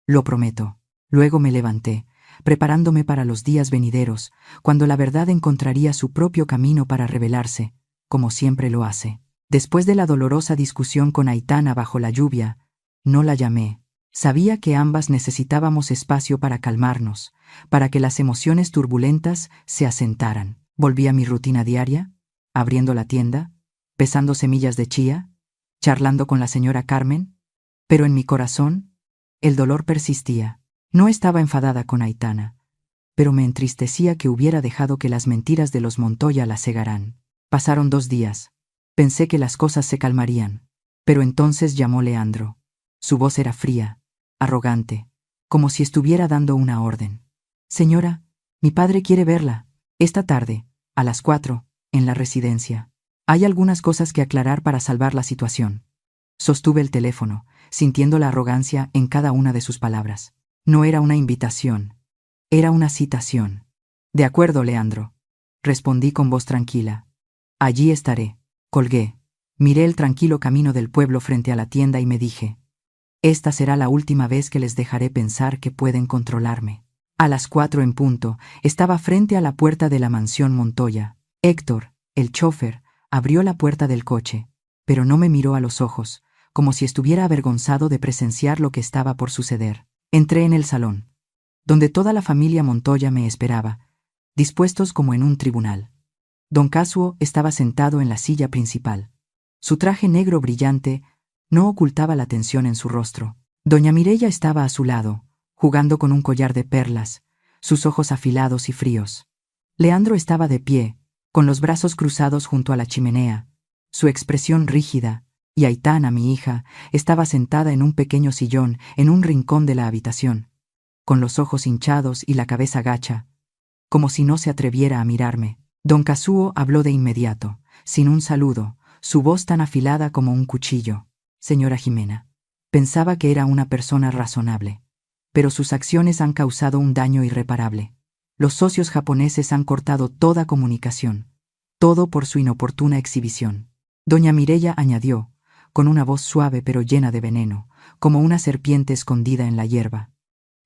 Lo prometo». Luego me levanté, preparándome para los días venideros, cuando la verdad encontraría su propio camino para revelarse, como siempre lo hace. Después de la dolorosa discusión con Aitana bajo la lluvia, no la llamé. Sabía que ambas necesitábamos espacio para calmarnos, para que las emociones turbulentas se asentaran. Volví a mi rutina diaria, abriendo la tienda, pesando semillas de chía, charlando con la señora Carmen, pero en mi corazón, el dolor persistía. No estaba enfadada con Aitana, pero me entristecía que hubiera dejado que las mentiras de los Montoya la cegaran. Pasaron 2 días. Pensé que las cosas se calmarían, pero entonces llamó Leandro. Su voz era fría, arrogante, como si estuviera dando una orden. «Señora, mi padre quiere verla, esta tarde, a las 4, en la residencia. Hay algunas cosas que aclarar para salvar la situación». Sostuve el teléfono, sintiendo la arrogancia en cada una de sus palabras. No era una invitación, era una citación. «De acuerdo, Leandro», respondí con voz tranquila. «Allí estaré». Colgué, miré el tranquilo camino del pueblo frente a la tienda y me dije: «Esta será la última vez que les dejaré pensar que pueden controlarme». A las 4 en punto, estaba frente a la puerta de la mansión Montoya. Héctor, el chófer, abrió la puerta del coche, pero no me miró a los ojos, como si estuviera avergonzado de presenciar lo que estaba por suceder. Entré en el salón, donde toda la familia Montoya me esperaba, dispuestos como en un tribunal. Don Casuó estaba sentado en la silla principal. Su traje negro brillante no ocultaba la tensión en su rostro. Doña Mireya estaba a su lado, jugando con un collar de perlas, sus ojos afilados y fríos. Leandro estaba de pie, con los brazos cruzados junto a la chimenea, su expresión rígida, y Aitana, mi hija, estaba sentada en un pequeño sillón en un rincón de la habitación, con los ojos hinchados y la cabeza gacha, como si no se atreviera a mirarme. Don Casuó habló de inmediato, sin un saludo, su voz tan afilada como un cuchillo. «Señora Ximena, pensaba que era una persona razonable, pero sus acciones han causado un daño irreparable. Los socios japoneses han cortado toda comunicación. Todo por su inoportuna exhibición. Doña Mireya añadió, con una voz suave pero llena de veneno, como una serpiente escondida en la hierba.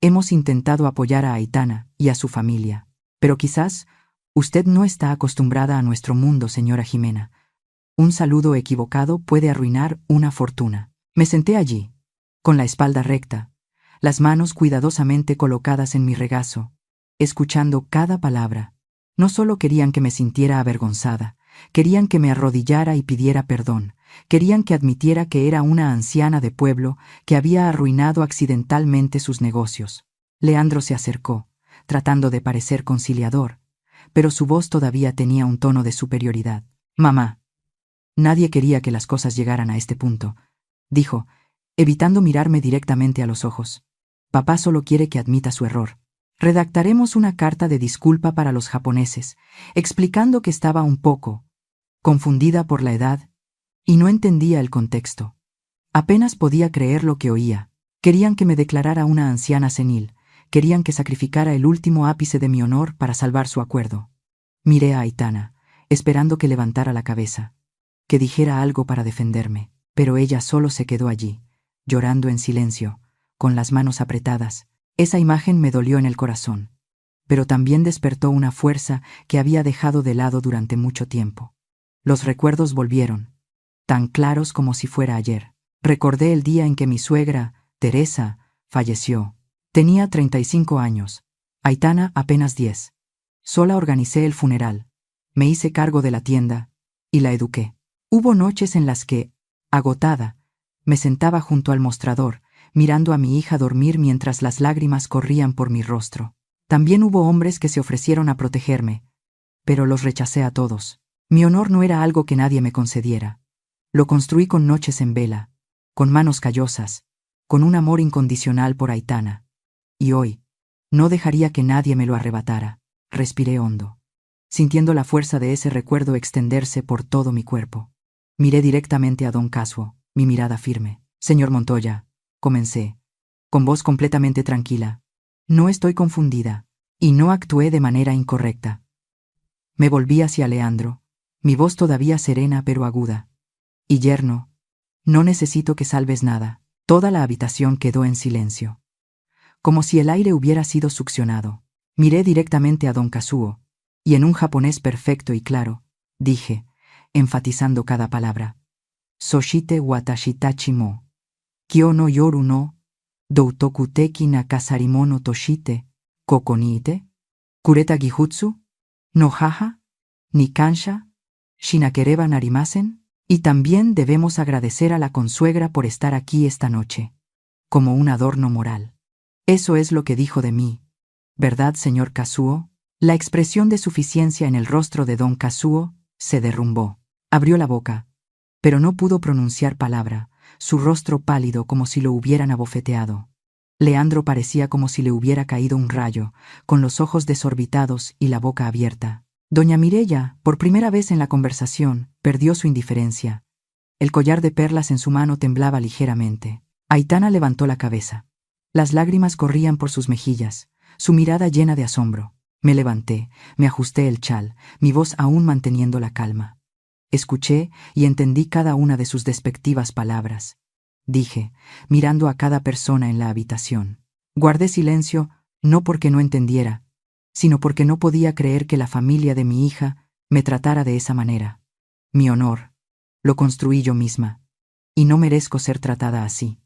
Hemos intentado apoyar a Aitana y a su familia, pero quizás usted no está acostumbrada a nuestro mundo, señora Jimena. Un saludo equivocado puede arruinar una fortuna. Me senté allí, con la espalda recta, las manos cuidadosamente colocadas en mi regazo, escuchando cada palabra. No solo querían que me sintiera avergonzada, querían que me arrodillara y pidiera perdón, querían que admitiera que era una anciana de pueblo que había arruinado accidentalmente sus negocios. Leandro se acercó, tratando de parecer conciliador, pero su voz todavía tenía un tono de superioridad. Mamá. Nadie quería que las cosas llegaran a este punto, dijo, evitando mirarme directamente a los ojos. Papá solo quiere que admita su error. Redactaremos una carta de disculpa para los japoneses, explicando que estaba un poco confundida por la edad y no entendía el contexto. Apenas podía creer lo que oía. Querían que me declarara una anciana senil, querían que sacrificara el último ápice de mi honor para salvar su acuerdo. Miré a Aitana, esperando que levantara la cabeza, que dijera algo para defenderme, pero ella solo se quedó allí, llorando en silencio, con las manos apretadas. Esa imagen me dolió en el corazón, pero también despertó una fuerza que había dejado de lado durante mucho tiempo. Los recuerdos volvieron, tan claros como si fuera ayer. Recordé el día en que mi suegra, Teresa, falleció. Tenía 35 años, Aitana apenas 10. Sola organicé el funeral, me hice cargo de la tienda y la eduqué. Hubo noches en las que, agotada, me sentaba junto al mostrador, mirando a mi hija dormir mientras las lágrimas corrían por mi rostro. También hubo hombres que se ofrecieron a protegerme, pero los rechacé a todos. Mi honor no era algo que nadie me concediera. Lo construí con noches en vela, con manos callosas, con un amor incondicional por Aitana. Y hoy, no dejaría que nadie me lo arrebatara. Respiré hondo, sintiendo la fuerza de ese recuerdo extenderse por todo mi cuerpo. Miré directamente a don Casuo, mi mirada firme. Señor Montoya, comencé, con voz completamente tranquila. No estoy confundida, y no actué de manera incorrecta. Me volví hacia Leandro, mi voz todavía serena pero aguda. Y yerno, no necesito que salves nada. Toda la habitación quedó en silencio, como si el aire hubiera sido succionado. Miré directamente a don Kazuo, y en un japonés perfecto y claro, dije, enfatizando cada palabra. Soshite watashi tachi mo. Kyo no yoru no. Doutoku teki na kasarimo no toshite. Koko ni ite. Kureta gihutsu. No haha. Ni kansha. Shinakereba narimasen. Y también debemos agradecer a la consuegra por estar aquí esta noche, como un adorno moral. Eso es lo que dijo de mí, ¿verdad, señor Kazuo? La expresión de suficiencia en el rostro de don Kazuo se derrumbó. Abrió la boca, pero no pudo pronunciar palabra, su rostro pálido como si lo hubieran abofeteado. Leandro parecía como si le hubiera caído un rayo, con los ojos desorbitados y la boca abierta. Doña Mireya, por primera vez en la conversación, perdió su indiferencia. El collar de perlas en su mano temblaba ligeramente. Aitana levantó la cabeza. Las lágrimas corrían por sus mejillas, su mirada llena de asombro. Me levanté, me ajusté el chal, mi voz aún manteniendo la calma. Escuché y entendí cada una de sus despectivas palabras. Dije, mirando a cada persona en la habitación. Guardé silencio, no porque no entendiera, sino porque no podía creer que la familia de mi hija me tratara de esa manera. Mi honor, lo construí yo misma, y no merezco ser tratada así.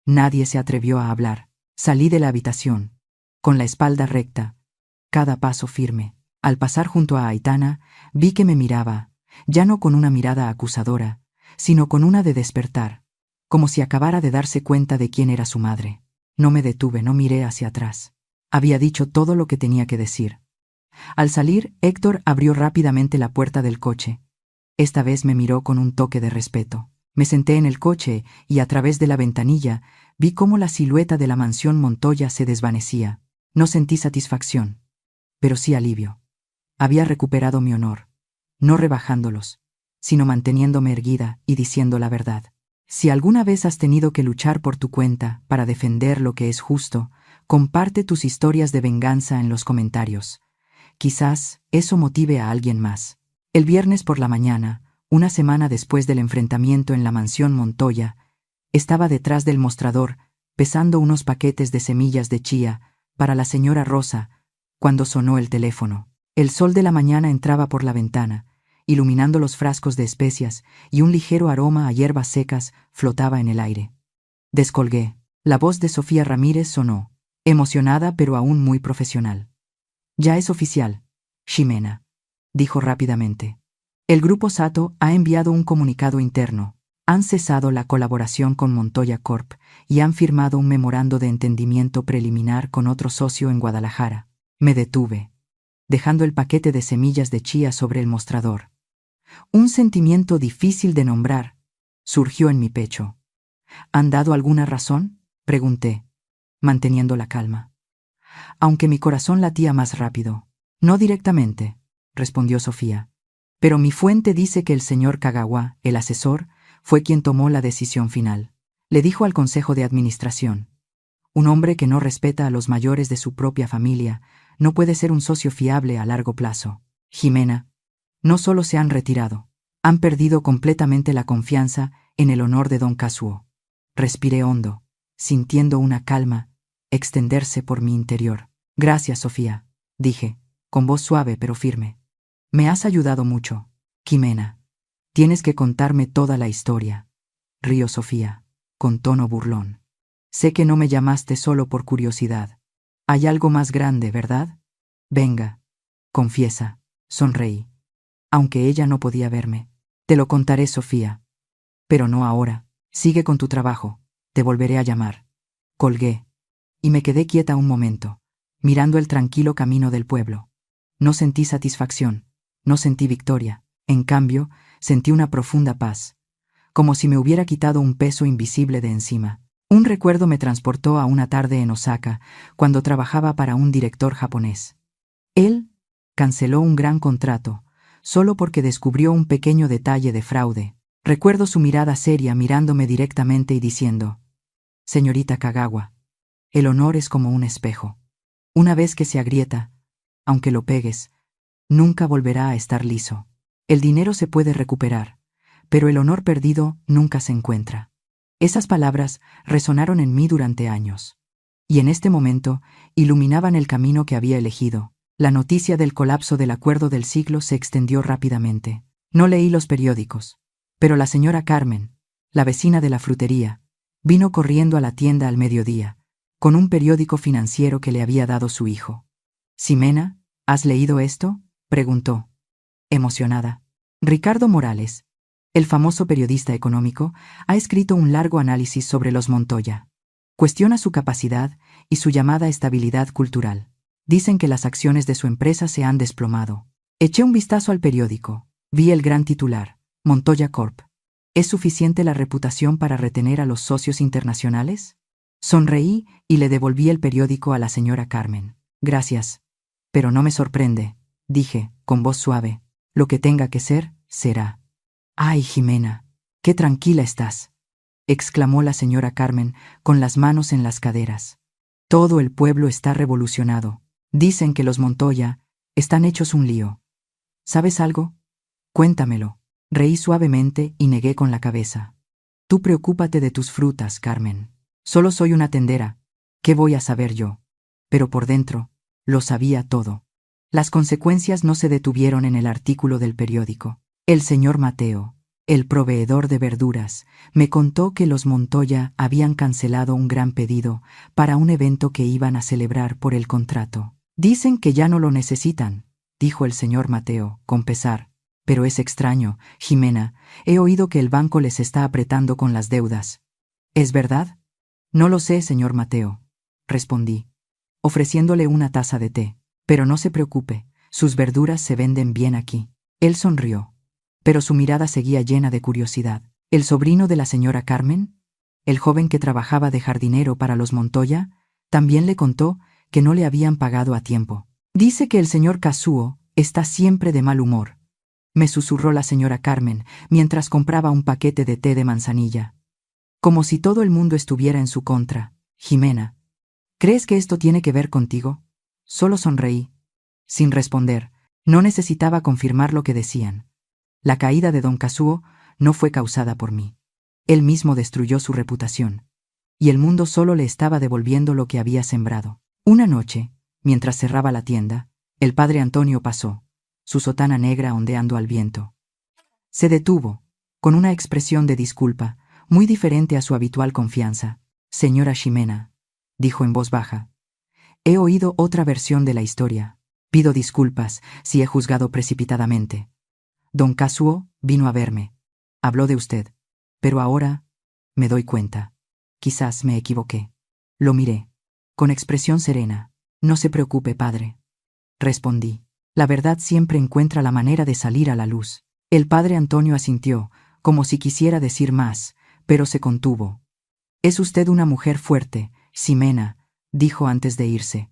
Nadie se atrevió a hablar. Salí de la habitación, con la espalda recta, cada paso firme. Al pasar junto a Aitana, vi que me miraba, ya no con una mirada acusadora, sino con una de despertar, como si acabara de darse cuenta de quién era su madre. No me detuve, no miré hacia atrás. Había dicho todo lo que tenía que decir. Al salir, Héctor abrió rápidamente la puerta del coche. Esta vez me miró con un toque de respeto. Me senté en el coche y a través de la ventanilla vi cómo la silueta de la mansión Montoya se desvanecía. No sentí satisfacción, pero sí alivio. Había recuperado mi honor, no rebajándolos, sino manteniéndome erguida y diciendo la verdad. Si alguna vez has tenido que luchar por tu cuenta para defender lo que es justo, comparte tus historias de venganza en los comentarios. Quizás eso motive a alguien más. El viernes por la mañana, una semana después del enfrentamiento en la mansión Montoya, estaba detrás del mostrador, pesando unos paquetes de semillas de chía para la señora Rosa, cuando sonó el teléfono. El sol de la mañana entraba por la ventana, iluminando los frascos de especias, y un ligero aroma a hierbas secas flotaba en el aire. Descolgué. La voz de Sofía Ramírez sonó, emocionada pero aún muy profesional. «Ya es oficial, Ximena», dijo rápidamente. «El Grupo Sato ha enviado un comunicado interno. Han cesado la colaboración con Montoya Corp y han firmado un memorando de entendimiento preliminar con otro socio en Guadalajara». Me detuve, dejando el paquete de semillas de chía sobre el mostrador. Un sentimiento difícil de nombrar surgió en mi pecho. «¿Han dado alguna razón?», pregunté, manteniendo la calma, aunque mi corazón latía más rápido. «No directamente», respondió Sofía, «pero mi fuente dice que el señor Kagawa, el asesor, fue quien tomó la decisión final. Le dijo al Consejo de Administración: un hombre que no respeta a los mayores de su propia familia no puede ser un socio fiable a largo plazo. Ximena, no solo se han retirado, han perdido completamente la confianza en el honor de don Kazuo». Respiré hondo, sintiendo una calma extenderse por mi interior. «Gracias, Sofía», dije, con voz suave pero firme. «Me has ayudado mucho. Ximena, tienes que contarme toda la historia». Rió Sofía, con tono burlón. «Sé que no me llamaste solo por curiosidad. Hay algo más grande, ¿verdad? Venga, confiesa». Sonreí, aunque ella no podía verme. «Te lo contaré, Sofía. Pero no ahora. Sigue con tu trabajo. Te volveré a llamar». Colgué, y me quedé quieta un momento, mirando el tranquilo camino del pueblo. No sentí satisfacción, no sentí victoria. En cambio, sentí una profunda paz, como si me hubiera quitado un peso invisible de encima. Un recuerdo me transportó a una tarde en Osaka, cuando trabajaba para un director japonés. Él canceló un gran contrato, solo porque descubrió un pequeño detalle de fraude. Recuerdo su mirada seria mirándome directamente y diciendo: «Señorita Kagawa, el honor es como un espejo. Una vez que se agrieta, aunque lo pegues, nunca volverá a estar liso. El dinero se puede recuperar, pero el honor perdido nunca se encuentra». Esas palabras resonaron en mí durante años, y en este momento iluminaban el camino que había elegido. La noticia del colapso del acuerdo del siglo se extendió rápidamente. No leí los periódicos, pero la señora Carmen, la vecina de la frutería, vino corriendo a la tienda al mediodía, con un periódico financiero que le había dado su hijo. «Ximena, ¿has leído esto?», preguntó, emocionada. «Ricardo Morales, el famoso periodista económico, ha escrito un largo análisis sobre los Montoya. Cuestiona su capacidad y su llamada estabilidad cultural. Dicen que las acciones de su empresa se han desplomado». Eché un vistazo al periódico. Vi el gran titular: «Montoya Corp. ¿Es suficiente la reputación para retener a los socios internacionales?». Sonreí y le devolví el periódico a la señora Carmen. «Gracias, pero no me sorprende», dije, con voz suave. «Lo que tenga que ser, será». «Ay, Ximena, qué tranquila estás», exclamó la señora Carmen con las manos en las caderas. «Todo el pueblo está revolucionado. Dicen que los Montoya están hechos un lío. ¿Sabes algo? Cuéntamelo». Reí suavemente y negué con la cabeza. «Tú preocúpate de tus frutas, Carmen. Solo soy una tendera. ¿Qué voy a saber yo?». Pero por dentro, lo sabía todo. Las consecuencias no se detuvieron en el artículo del periódico. El señor Mateo, el proveedor de verduras, me contó que los Montoya habían cancelado un gran pedido para un evento que iban a celebrar por el contrato. «Dicen que ya no lo necesitan», dijo el señor Mateo, con pesar. «Pero es extraño, Ximena, he oído que el banco les está apretando con las deudas. ¿Es verdad?». «No lo sé, señor Mateo», respondí, ofreciéndole una taza de té. «Pero no se preocupe, sus verduras se venden bien aquí». Él sonrió, pero su mirada seguía llena de curiosidad. «¿El sobrino de la señora Carmen, el joven que trabajaba de jardinero para los Montoya, también le contó que no le habían pagado a tiempo? Dice que el señor Kazuo está siempre de mal humor», me susurró la señora Carmen mientras compraba un paquete de té de manzanilla. «Como si todo el mundo estuviera en su contra. Ximena, ¿crees que esto tiene que ver contigo?». Solo sonreí. Sin responder, no necesitaba confirmar lo que decían. La caída de don Kazuo no fue causada por mí. Él mismo destruyó su reputación. Y el mundo solo le estaba devolviendo lo que había sembrado. Una noche, mientras cerraba la tienda, el padre Antonio pasó, su sotana negra ondeando al viento. Se detuvo, con una expresión de disculpa, muy diferente a su habitual confianza. Señora Ximena, dijo en voz baja, he oído otra versión de la historia. Pido disculpas si he juzgado precipitadamente. Don Kazuo vino a verme. Habló de usted. Pero ahora me doy cuenta. Quizás me equivoqué. Lo miré, con expresión serena. No se preocupe, padre. Respondí. La verdad siempre encuentra la manera de salir a la luz. El padre Antonio asintió, como si quisiera decir más, pero se contuvo. Es usted una mujer fuerte, Ximena, dijo antes de irse.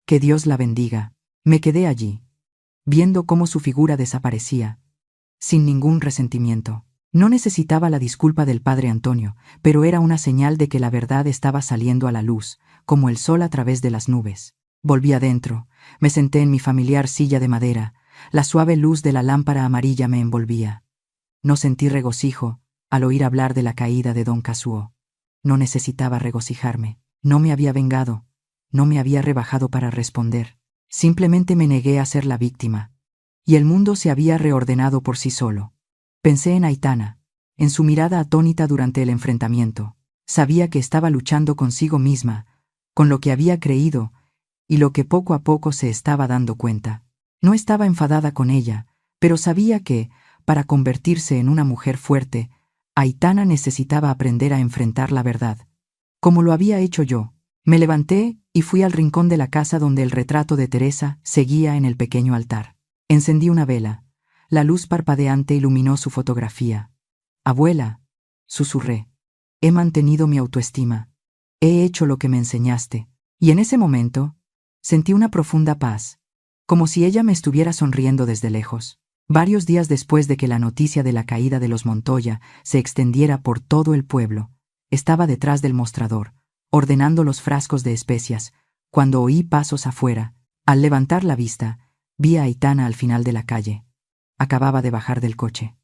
Que Dios la bendiga. Me quedé allí, viendo cómo su figura desaparecía, sin ningún resentimiento. No necesitaba la disculpa del padre Antonio, pero era una señal de que la verdad estaba saliendo a la luz, como el sol a través de las nubes. Volví adentro, me senté en mi familiar silla de madera, la suave luz de la lámpara amarilla me envolvía. No sentí regocijo al oír hablar de la caída de don Kazuo. No necesitaba regocijarme, no me había vengado, no me había rebajado para responder. Simplemente me negué a ser la víctima. Y el mundo se había reordenado por sí solo. Pensé en Aitana, en su mirada atónita durante el enfrentamiento. Sabía que estaba luchando consigo misma, con lo que había creído, y lo que poco a poco se estaba dando cuenta. No estaba enfadada con ella, pero sabía que, para convertirse en una mujer fuerte, Aitana necesitaba aprender a enfrentar la verdad. Como lo había hecho yo. Me levanté y fui al rincón de la casa donde el retrato de Teresa seguía en el pequeño altar. Encendí una vela. La luz parpadeante iluminó su fotografía. Abuela, susurré, he mantenido mi autoestima. He hecho lo que me enseñaste. Y en ese momento, sentí una profunda paz, como si ella me estuviera sonriendo desde lejos. Varios días después de que la noticia de la caída de los Montoya se extendiera por todo el pueblo, estaba detrás del mostrador, ordenando los frascos de especias, cuando oí pasos afuera. Al levantar la vista, vi a Aitana al final de la calle. Acababa de bajar del coche.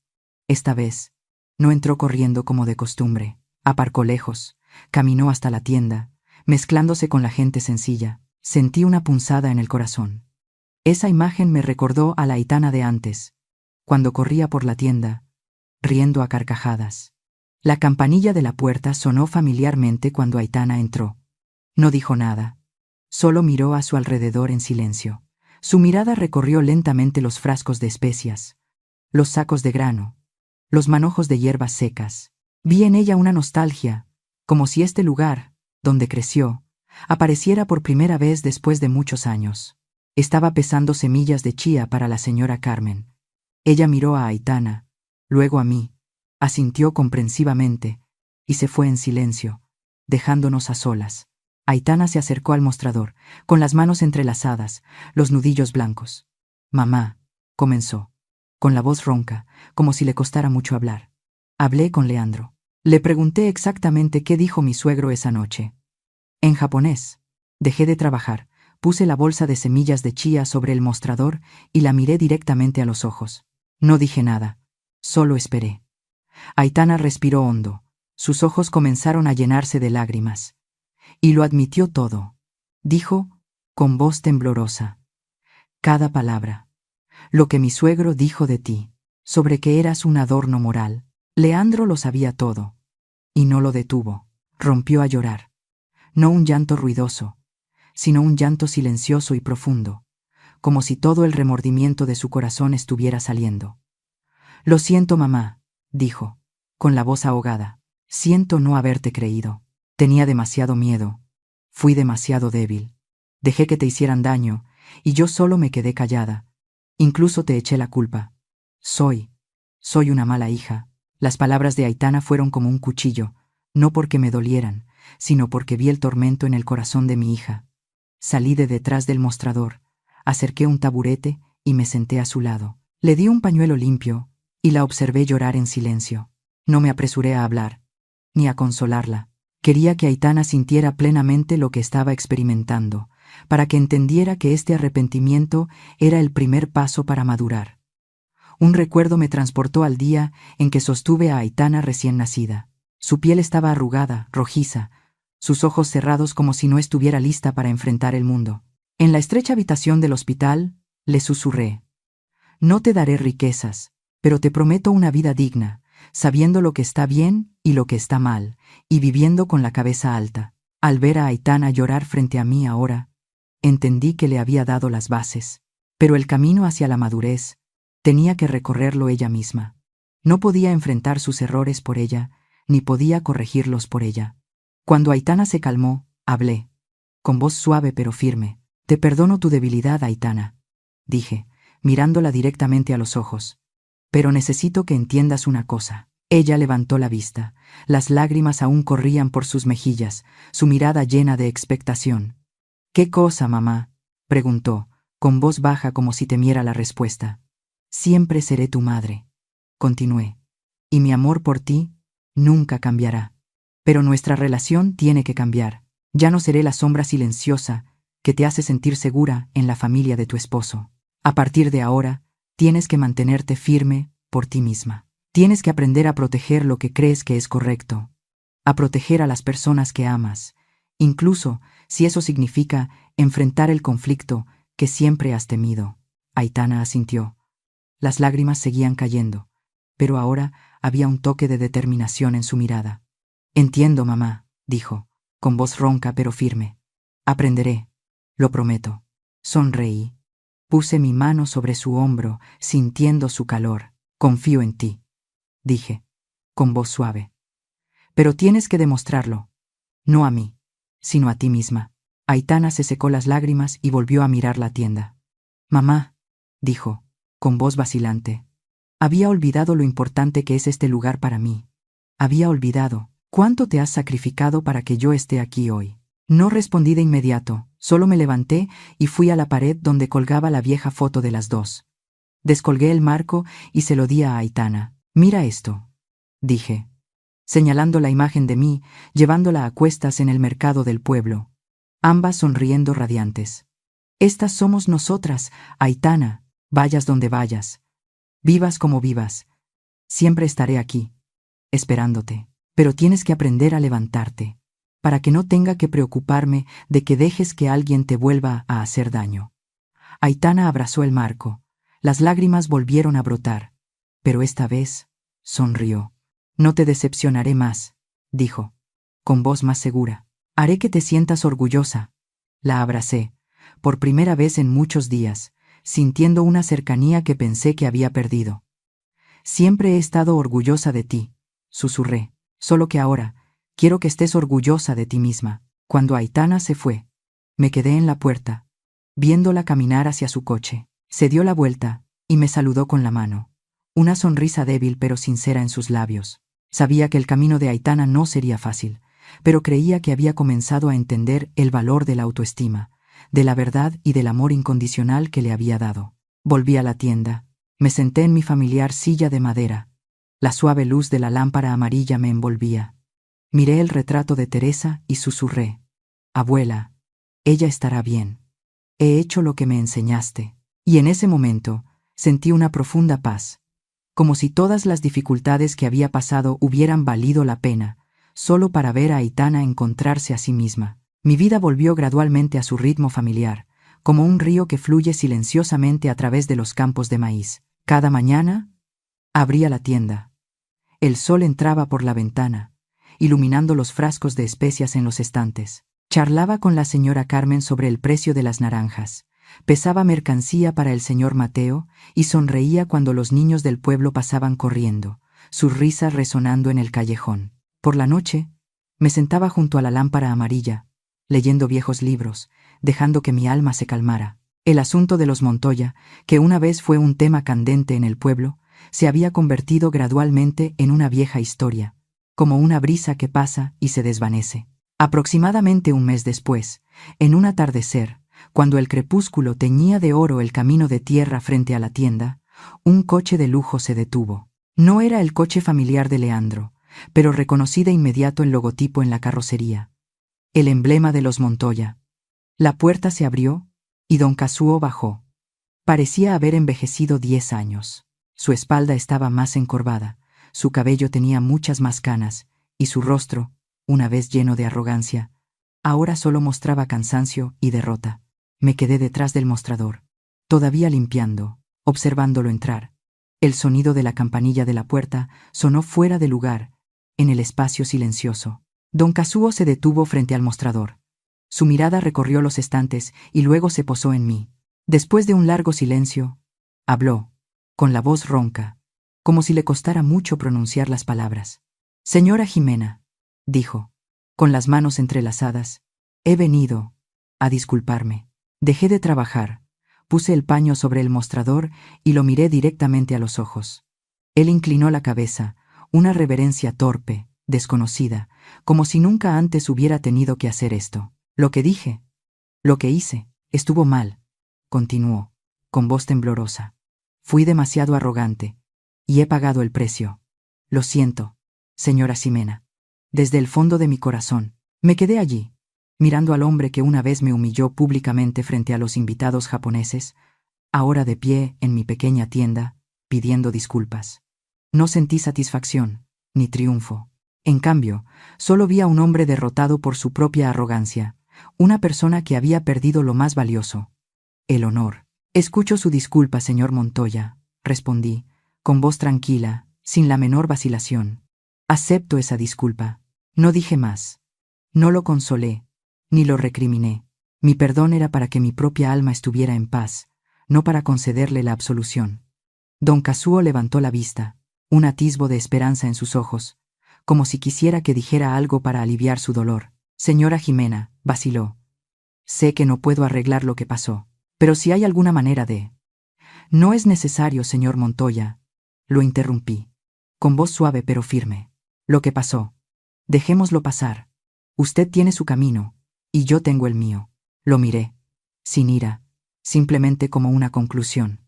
Esta vez, no entró corriendo como de costumbre. Aparcó lejos, caminó hasta la tienda, mezclándose con la gente sencilla. Sentí una punzada en el corazón. Esa imagen me recordó a la Aitana de antes, cuando corría por la tienda, riendo a carcajadas. La campanilla de la puerta sonó familiarmente cuando Aitana entró. No dijo nada. Solo miró a su alrededor en silencio. Su mirada recorrió lentamente los frascos de especias, los sacos de grano, los manojos de hierbas secas. Vi en ella una nostalgia, como si este lugar, donde creció, apareciera por primera vez después de muchos años. Estaba pesando semillas de chía para la señora Carmen. Ella miró a Aitana, luego a mí. Asintió comprensivamente, y se fue en silencio, dejándonos a solas. Aitana se acercó al mostrador, con las manos entrelazadas, los nudillos blancos. Mamá, comenzó, con la voz ronca, como si le costara mucho hablar. Hablé con Leandro. Le pregunté exactamente qué dijo mi suegro esa noche. En japonés. Dejé de trabajar, puse la bolsa de semillas de chía sobre el mostrador y la miré directamente a los ojos. No dije nada, solo esperé. Aitana respiró hondo. Sus ojos comenzaron a llenarse de lágrimas. Y lo admitió todo. Dijo, con voz temblorosa, cada palabra. Lo que mi suegro dijo de ti, sobre que eras un adorno moral. Leandro lo sabía todo. Y no lo detuvo. Rompió a llorar. No un llanto ruidoso, sino un llanto silencioso y profundo, como si todo el remordimiento de su corazón estuviera saliendo. Lo siento, mamá, dijo, con la voz ahogada. Siento no haberte creído. Tenía demasiado miedo. Fui demasiado débil. Dejé que te hicieran daño, y yo solo me quedé callada. Incluso te eché la culpa. Soy una mala hija. Las palabras de Aitana fueron como un cuchillo, no porque me dolieran, sino porque vi el tormento en el corazón de mi hija. Salí de detrás del mostrador, acerqué un taburete y me senté a su lado. Le di un pañuelo limpio y la observé llorar en silencio. No me apresuré a hablar, ni a consolarla. Quería que Aitana sintiera plenamente lo que estaba experimentando, para que entendiera que este arrepentimiento era el primer paso para madurar. Un recuerdo me transportó al día en que sostuve a Aitana recién nacida. Su piel estaba arrugada, rojiza, sus ojos cerrados como si no estuviera lista para enfrentar el mundo. En la estrecha habitación del hospital, le susurré: no te daré riquezas, pero te prometo una vida digna, sabiendo lo que está bien y lo que está mal, y viviendo con la cabeza alta. Al ver a Aitana llorar frente a mí ahora, entendí que le había dado las bases, pero el camino hacia la madurez tenía que recorrerlo ella misma. No podía enfrentar sus errores por ella, ni podía corregirlos por ella. Cuando Aitana se calmó, hablé, con voz suave pero firme. Te perdono tu debilidad, Aitana, dije, mirándola directamente a los ojos. Pero necesito que entiendas una cosa. Ella levantó la vista. Las lágrimas aún corrían por sus mejillas, su mirada llena de expectación. ¿Qué cosa, mamá?, preguntó, con voz baja como si temiera la respuesta. Siempre seré tu madre, continué, y mi amor por ti nunca cambiará. Pero nuestra relación tiene que cambiar. Ya no seré la sombra silenciosa que te hace sentir segura en la familia de tu esposo. A partir de ahora, tienes que mantenerte firme por ti misma. Tienes que aprender a proteger lo que crees que es correcto, a proteger a las personas que amas, incluso si eso significa enfrentar el conflicto que siempre has temido. Aitana asintió. Las lágrimas seguían cayendo, pero ahora había un toque de determinación en su mirada. Entiendo, mamá, dijo, con voz ronca pero firme. Aprenderé, lo prometo. Sonreí. Puse mi mano sobre su hombro, sintiendo su calor. Confío en ti, dije, con voz suave. Pero tienes que demostrarlo, no a mí, sino a ti misma. Aitana se secó las lágrimas y volvió a mirar la tienda. Mamá, dijo, con voz vacilante. Había olvidado lo importante que es este lugar para mí. Había olvidado cuánto te has sacrificado para que yo esté aquí hoy. No respondí de inmediato, solo me levanté y fui a la pared donde colgaba la vieja foto de las dos. Descolgué el marco y se lo di a Aitana. Mira esto, dije, señalando la imagen de mí, llevándola a cuestas en el mercado del pueblo. Ambas sonriendo radiantes. Estas somos nosotras, Aitana, vayas donde vayas. Vivas como vivas. Siempre estaré aquí, esperándote. Pero tienes que aprender a levantarte, para que no tenga que preocuparme de que dejes que alguien te vuelva a hacer daño. Aitana abrazó el marco. Las lágrimas volvieron a brotar, pero esta vez sonrió. No te decepcionaré más, dijo, con voz más segura. Haré que te sientas orgullosa. La abracé, por primera vez en muchos días, sintiendo una cercanía que pensé que había perdido. Siempre he estado orgullosa de ti, susurré, solo que ahora quiero que estés orgullosa de ti misma. Cuando Aitana se fue, me quedé en la puerta, viéndola caminar hacia su coche. Se dio la vuelta y me saludó con la mano, una sonrisa débil pero sincera en sus labios. Sabía que el camino de Aitana no sería fácil, pero creía que había comenzado a entender el valor de la autoestima, de la verdad y del amor incondicional que le había dado. Volví a la tienda, me senté en mi familiar silla de madera. La suave luz de la lámpara amarilla me envolvía. Miré el retrato de Teresa y susurré: Abuela, ella estará bien. He hecho lo que me enseñaste. Y en ese momento sentí una profunda paz, como si todas las dificultades que había pasado hubieran valido la pena, solo para ver a Aitana encontrarse a sí misma. Mi vida volvió gradualmente a su ritmo familiar, como un río que fluye silenciosamente a través de los campos de maíz. Cada mañana abría la tienda. El sol entraba por la ventana, iluminando los frascos de especias en los estantes. Charlaba con la señora Carmen sobre el precio de las naranjas. Pesaba mercancía para el señor Mateo y sonreía cuando los niños del pueblo pasaban corriendo, sus risas resonando en el callejón. Por la noche, me sentaba junto a la lámpara amarilla, leyendo viejos libros, dejando que mi alma se calmara. El asunto de los Montoya, que una vez fue un tema candente en el pueblo, se había convertido gradualmente en una vieja historia, como una brisa que pasa y se desvanece. Aproximadamente un mes después, en un atardecer, cuando el crepúsculo teñía de oro el camino de tierra frente a la tienda, un coche de lujo se detuvo. No era el coche familiar de Leandro, pero reconocí de inmediato el logotipo en la carrocería. El emblema de los Montoya. La puerta se abrió, y don Kazuo bajó. Parecía haber envejecido 10 años. Su espalda estaba más encorvada, su cabello tenía muchas más canas, y su rostro, una vez lleno de arrogancia, ahora solo mostraba cansancio y derrota. Me quedé detrás del mostrador, todavía limpiando, observándolo entrar. El sonido de la campanilla de la puerta sonó fuera de lugar, en el espacio silencioso. Don Kazuo se detuvo frente al mostrador. Su mirada recorrió los estantes y luego se posó en mí. Después de un largo silencio, habló, con la voz ronca, como si le costara mucho pronunciar las palabras. Señora Jimena, dijo, con las manos entrelazadas, he venido a disculparme. Dejé de trabajar, puse el paño sobre el mostrador y lo miré directamente a los ojos. Él inclinó la cabeza, una reverencia torpe, desconocida, como si nunca antes hubiera tenido que hacer esto. Lo que dije, lo que hice, estuvo mal, continuó, con voz temblorosa. Fui demasiado arrogante, y he pagado el precio. Lo siento, señora Ximena. Desde el fondo de mi corazón, me quedé allí, mirando al hombre que una vez me humilló públicamente frente a los invitados japoneses, ahora de pie en mi pequeña tienda, pidiendo disculpas. No sentí satisfacción, ni triunfo. En cambio, solo vi a un hombre derrotado por su propia arrogancia, una persona que había perdido lo más valioso, el honor. Escucho su disculpa, señor Montoya, respondí, con voz tranquila, sin la menor vacilación. Acepto esa disculpa. No dije más. No lo consolé, ni lo recriminé. Mi perdón era para que mi propia alma estuviera en paz, no para concederle la absolución. Don Kazuo levantó la vista, un atisbo de esperanza en sus ojos, como si quisiera que dijera algo para aliviar su dolor. Señora Jimena, vaciló. Sé que no puedo arreglar lo que pasó, pero si hay alguna manera de... No es necesario, señor Montoya, lo interrumpí, con voz suave pero firme. Lo que pasó, dejémoslo pasar. Usted tiene su camino, y yo tengo el mío. Lo miré, sin ira, simplemente como una conclusión.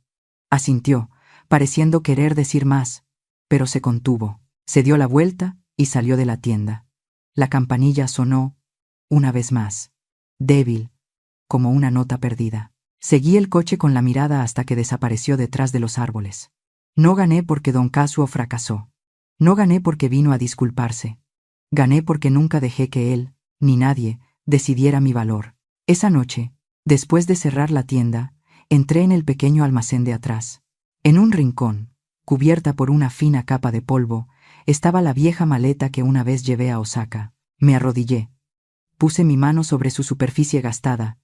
Asintió, pareciendo querer decir más, pero se contuvo, se dio la vuelta y salió de la tienda. La campanilla sonó, una vez más, débil, como una nota perdida. Seguí el coche con la mirada hasta que desapareció detrás de los árboles. No gané porque don Kazuo fracasó. No gané porque vino a disculparse. Gané porque nunca dejé que él, ni nadie, decidiera mi valor. Esa noche, después de cerrar la tienda, entré en el pequeño almacén de atrás. En un rincón, cubierta por una fina capa de polvo, estaba la vieja maleta que una vez llevé a Osaka. Me arrodillé. Puse mi mano sobre su superficie gastada,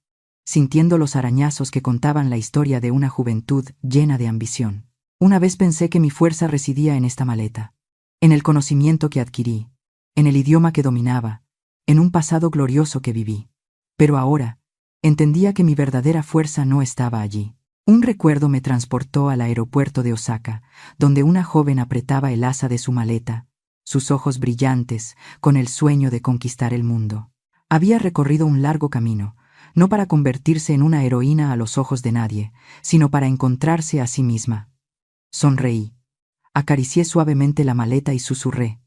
sintiendo los arañazos que contaban la historia de una juventud llena de ambición. Una vez pensé que mi fuerza residía en esta maleta, en el conocimiento que adquirí, en el idioma que dominaba, en un pasado glorioso que viví. Pero ahora, entendía que mi verdadera fuerza no estaba allí. Un recuerdo me transportó al aeropuerto de Osaka, donde una joven apretaba el asa de su maleta, sus ojos brillantes, con el sueño de conquistar el mundo. Había recorrido un largo camino, no para convertirse en una heroína a los ojos de nadie, sino para encontrarse a sí misma. Sonreí. Acaricié suavemente la maleta y susurré.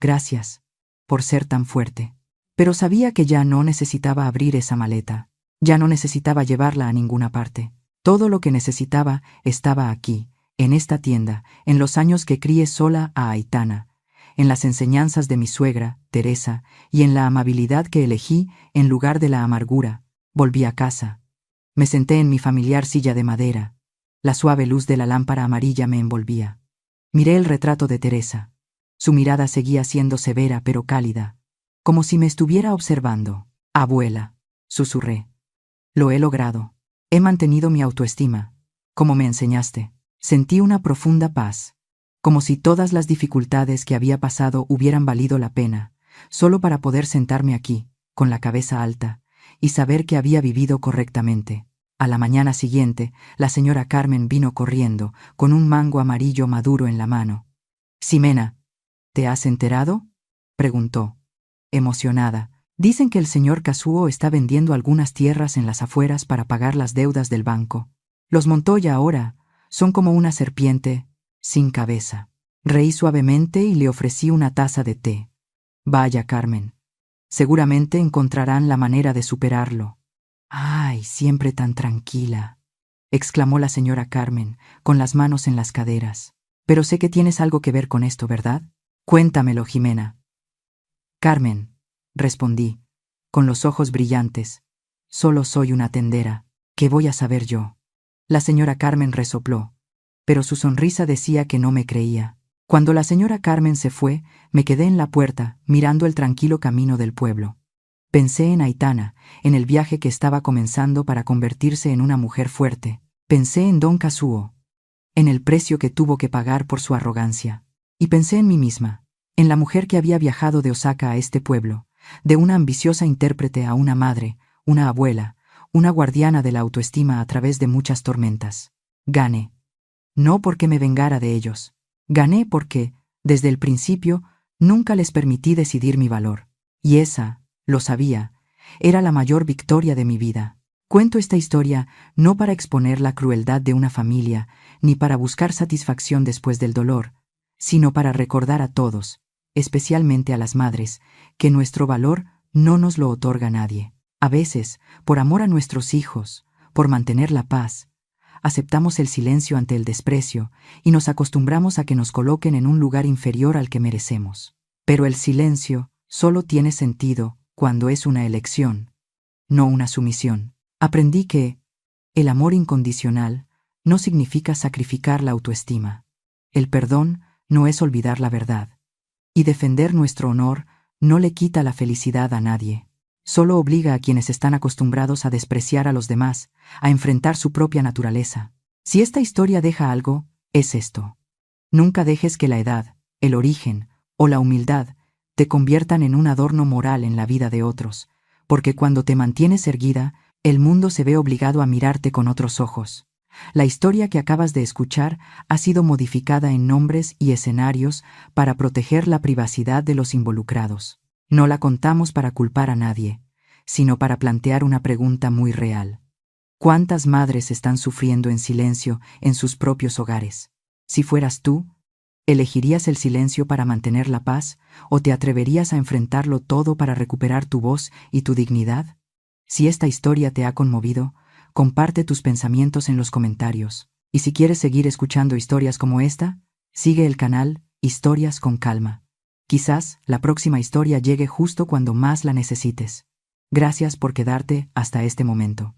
Gracias, por ser tan fuerte. Pero sabía que ya no necesitaba abrir esa maleta. Ya no necesitaba llevarla a ninguna parte. Todo lo que necesitaba estaba aquí, en esta tienda, en los años que crié sola a Aitana, en las enseñanzas de mi suegra, Teresa, y en la amabilidad que elegí en lugar de la amargura. Volví a casa. Me senté en mi familiar silla de madera. La suave luz de la lámpara amarilla me envolvía. Miré el retrato de Teresa. Su mirada seguía siendo severa pero cálida, como si me estuviera observando. Abuela, susurré. Lo he logrado. He mantenido mi autoestima, como me enseñaste. Sentí una profunda paz, como si todas las dificultades que había pasado hubieran valido la pena, solo para poder sentarme aquí, con la cabeza alta, y saber que había vivido correctamente. A la mañana siguiente, la señora Carmen vino corriendo, con un mango amarillo maduro en la mano. «Ximena, ¿te has enterado?», preguntó, emocionada. «Dicen que el señor Kazuo está vendiendo algunas tierras en las afueras para pagar las deudas del banco. Los Montoya ahora son como una serpiente sin cabeza». Reí suavemente y le ofrecí una taza de té. «Vaya, Carmen. Seguramente encontrarán la manera de superarlo». Ay, siempre tan tranquila, exclamó la señora Carmen, con las manos en las caderas. Pero sé que tienes algo que ver con esto, ¿verdad? Cuéntamelo, Jimena. Carmen, respondí, con los ojos brillantes. Solo soy una tendera. ¿Qué voy a saber yo? La señora Carmen resopló, pero su sonrisa decía que no me creía. Cuando la señora Carmen se fue, me quedé en la puerta, mirando el tranquilo camino del pueblo. Pensé en Aitana, en el viaje que estaba comenzando para convertirse en una mujer fuerte. Pensé en don Kazuo, en el precio que tuvo que pagar por su arrogancia. Y pensé en mí misma, en la mujer que había viajado de Osaka a este pueblo, de una ambiciosa intérprete a una madre, una abuela, una guardiana de la autoestima a través de muchas tormentas. Gané. No porque me vengara de ellos. Gané porque, desde el principio, nunca les permití decidir mi valor. Y esa, lo sabía, era la mayor victoria de mi vida. Cuento esta historia no para exponer la crueldad de una familia, ni para buscar satisfacción después del dolor, sino para recordar a todos, especialmente a las madres, que nuestro valor no nos lo otorga nadie. A veces, por amor a nuestros hijos, por mantener la paz, aceptamos el silencio ante el desprecio y nos acostumbramos a que nos coloquen en un lugar inferior al que merecemos. Pero el silencio solo tiene sentido cuando es una elección, no una sumisión. Aprendí que el amor incondicional no significa sacrificar la autoestima. El perdón no es olvidar la verdad. Y defender nuestro honor no le quita la felicidad a nadie. Solo obliga a quienes están acostumbrados a despreciar a los demás, a enfrentar su propia naturaleza. Si esta historia deja algo, es esto. Nunca dejes que la edad, el origen o la humildad te conviertan en un adorno moral en la vida de otros, porque cuando te mantienes erguida, el mundo se ve obligado a mirarte con otros ojos. La historia que acabas de escuchar ha sido modificada en nombres y escenarios para proteger la privacidad de los involucrados. No la contamos para culpar a nadie, sino para plantear una pregunta muy real. ¿Cuántas madres están sufriendo en silencio en sus propios hogares? Si fueras tú, ¿elegirías el silencio para mantener la paz o te atreverías a enfrentarlo todo para recuperar tu voz y tu dignidad? Si esta historia te ha conmovido, comparte tus pensamientos en los comentarios. Y si quieres seguir escuchando historias como esta, sigue el canal Historias con Calma. Quizás la próxima historia llegue justo cuando más la necesites. Gracias por quedarte hasta este momento.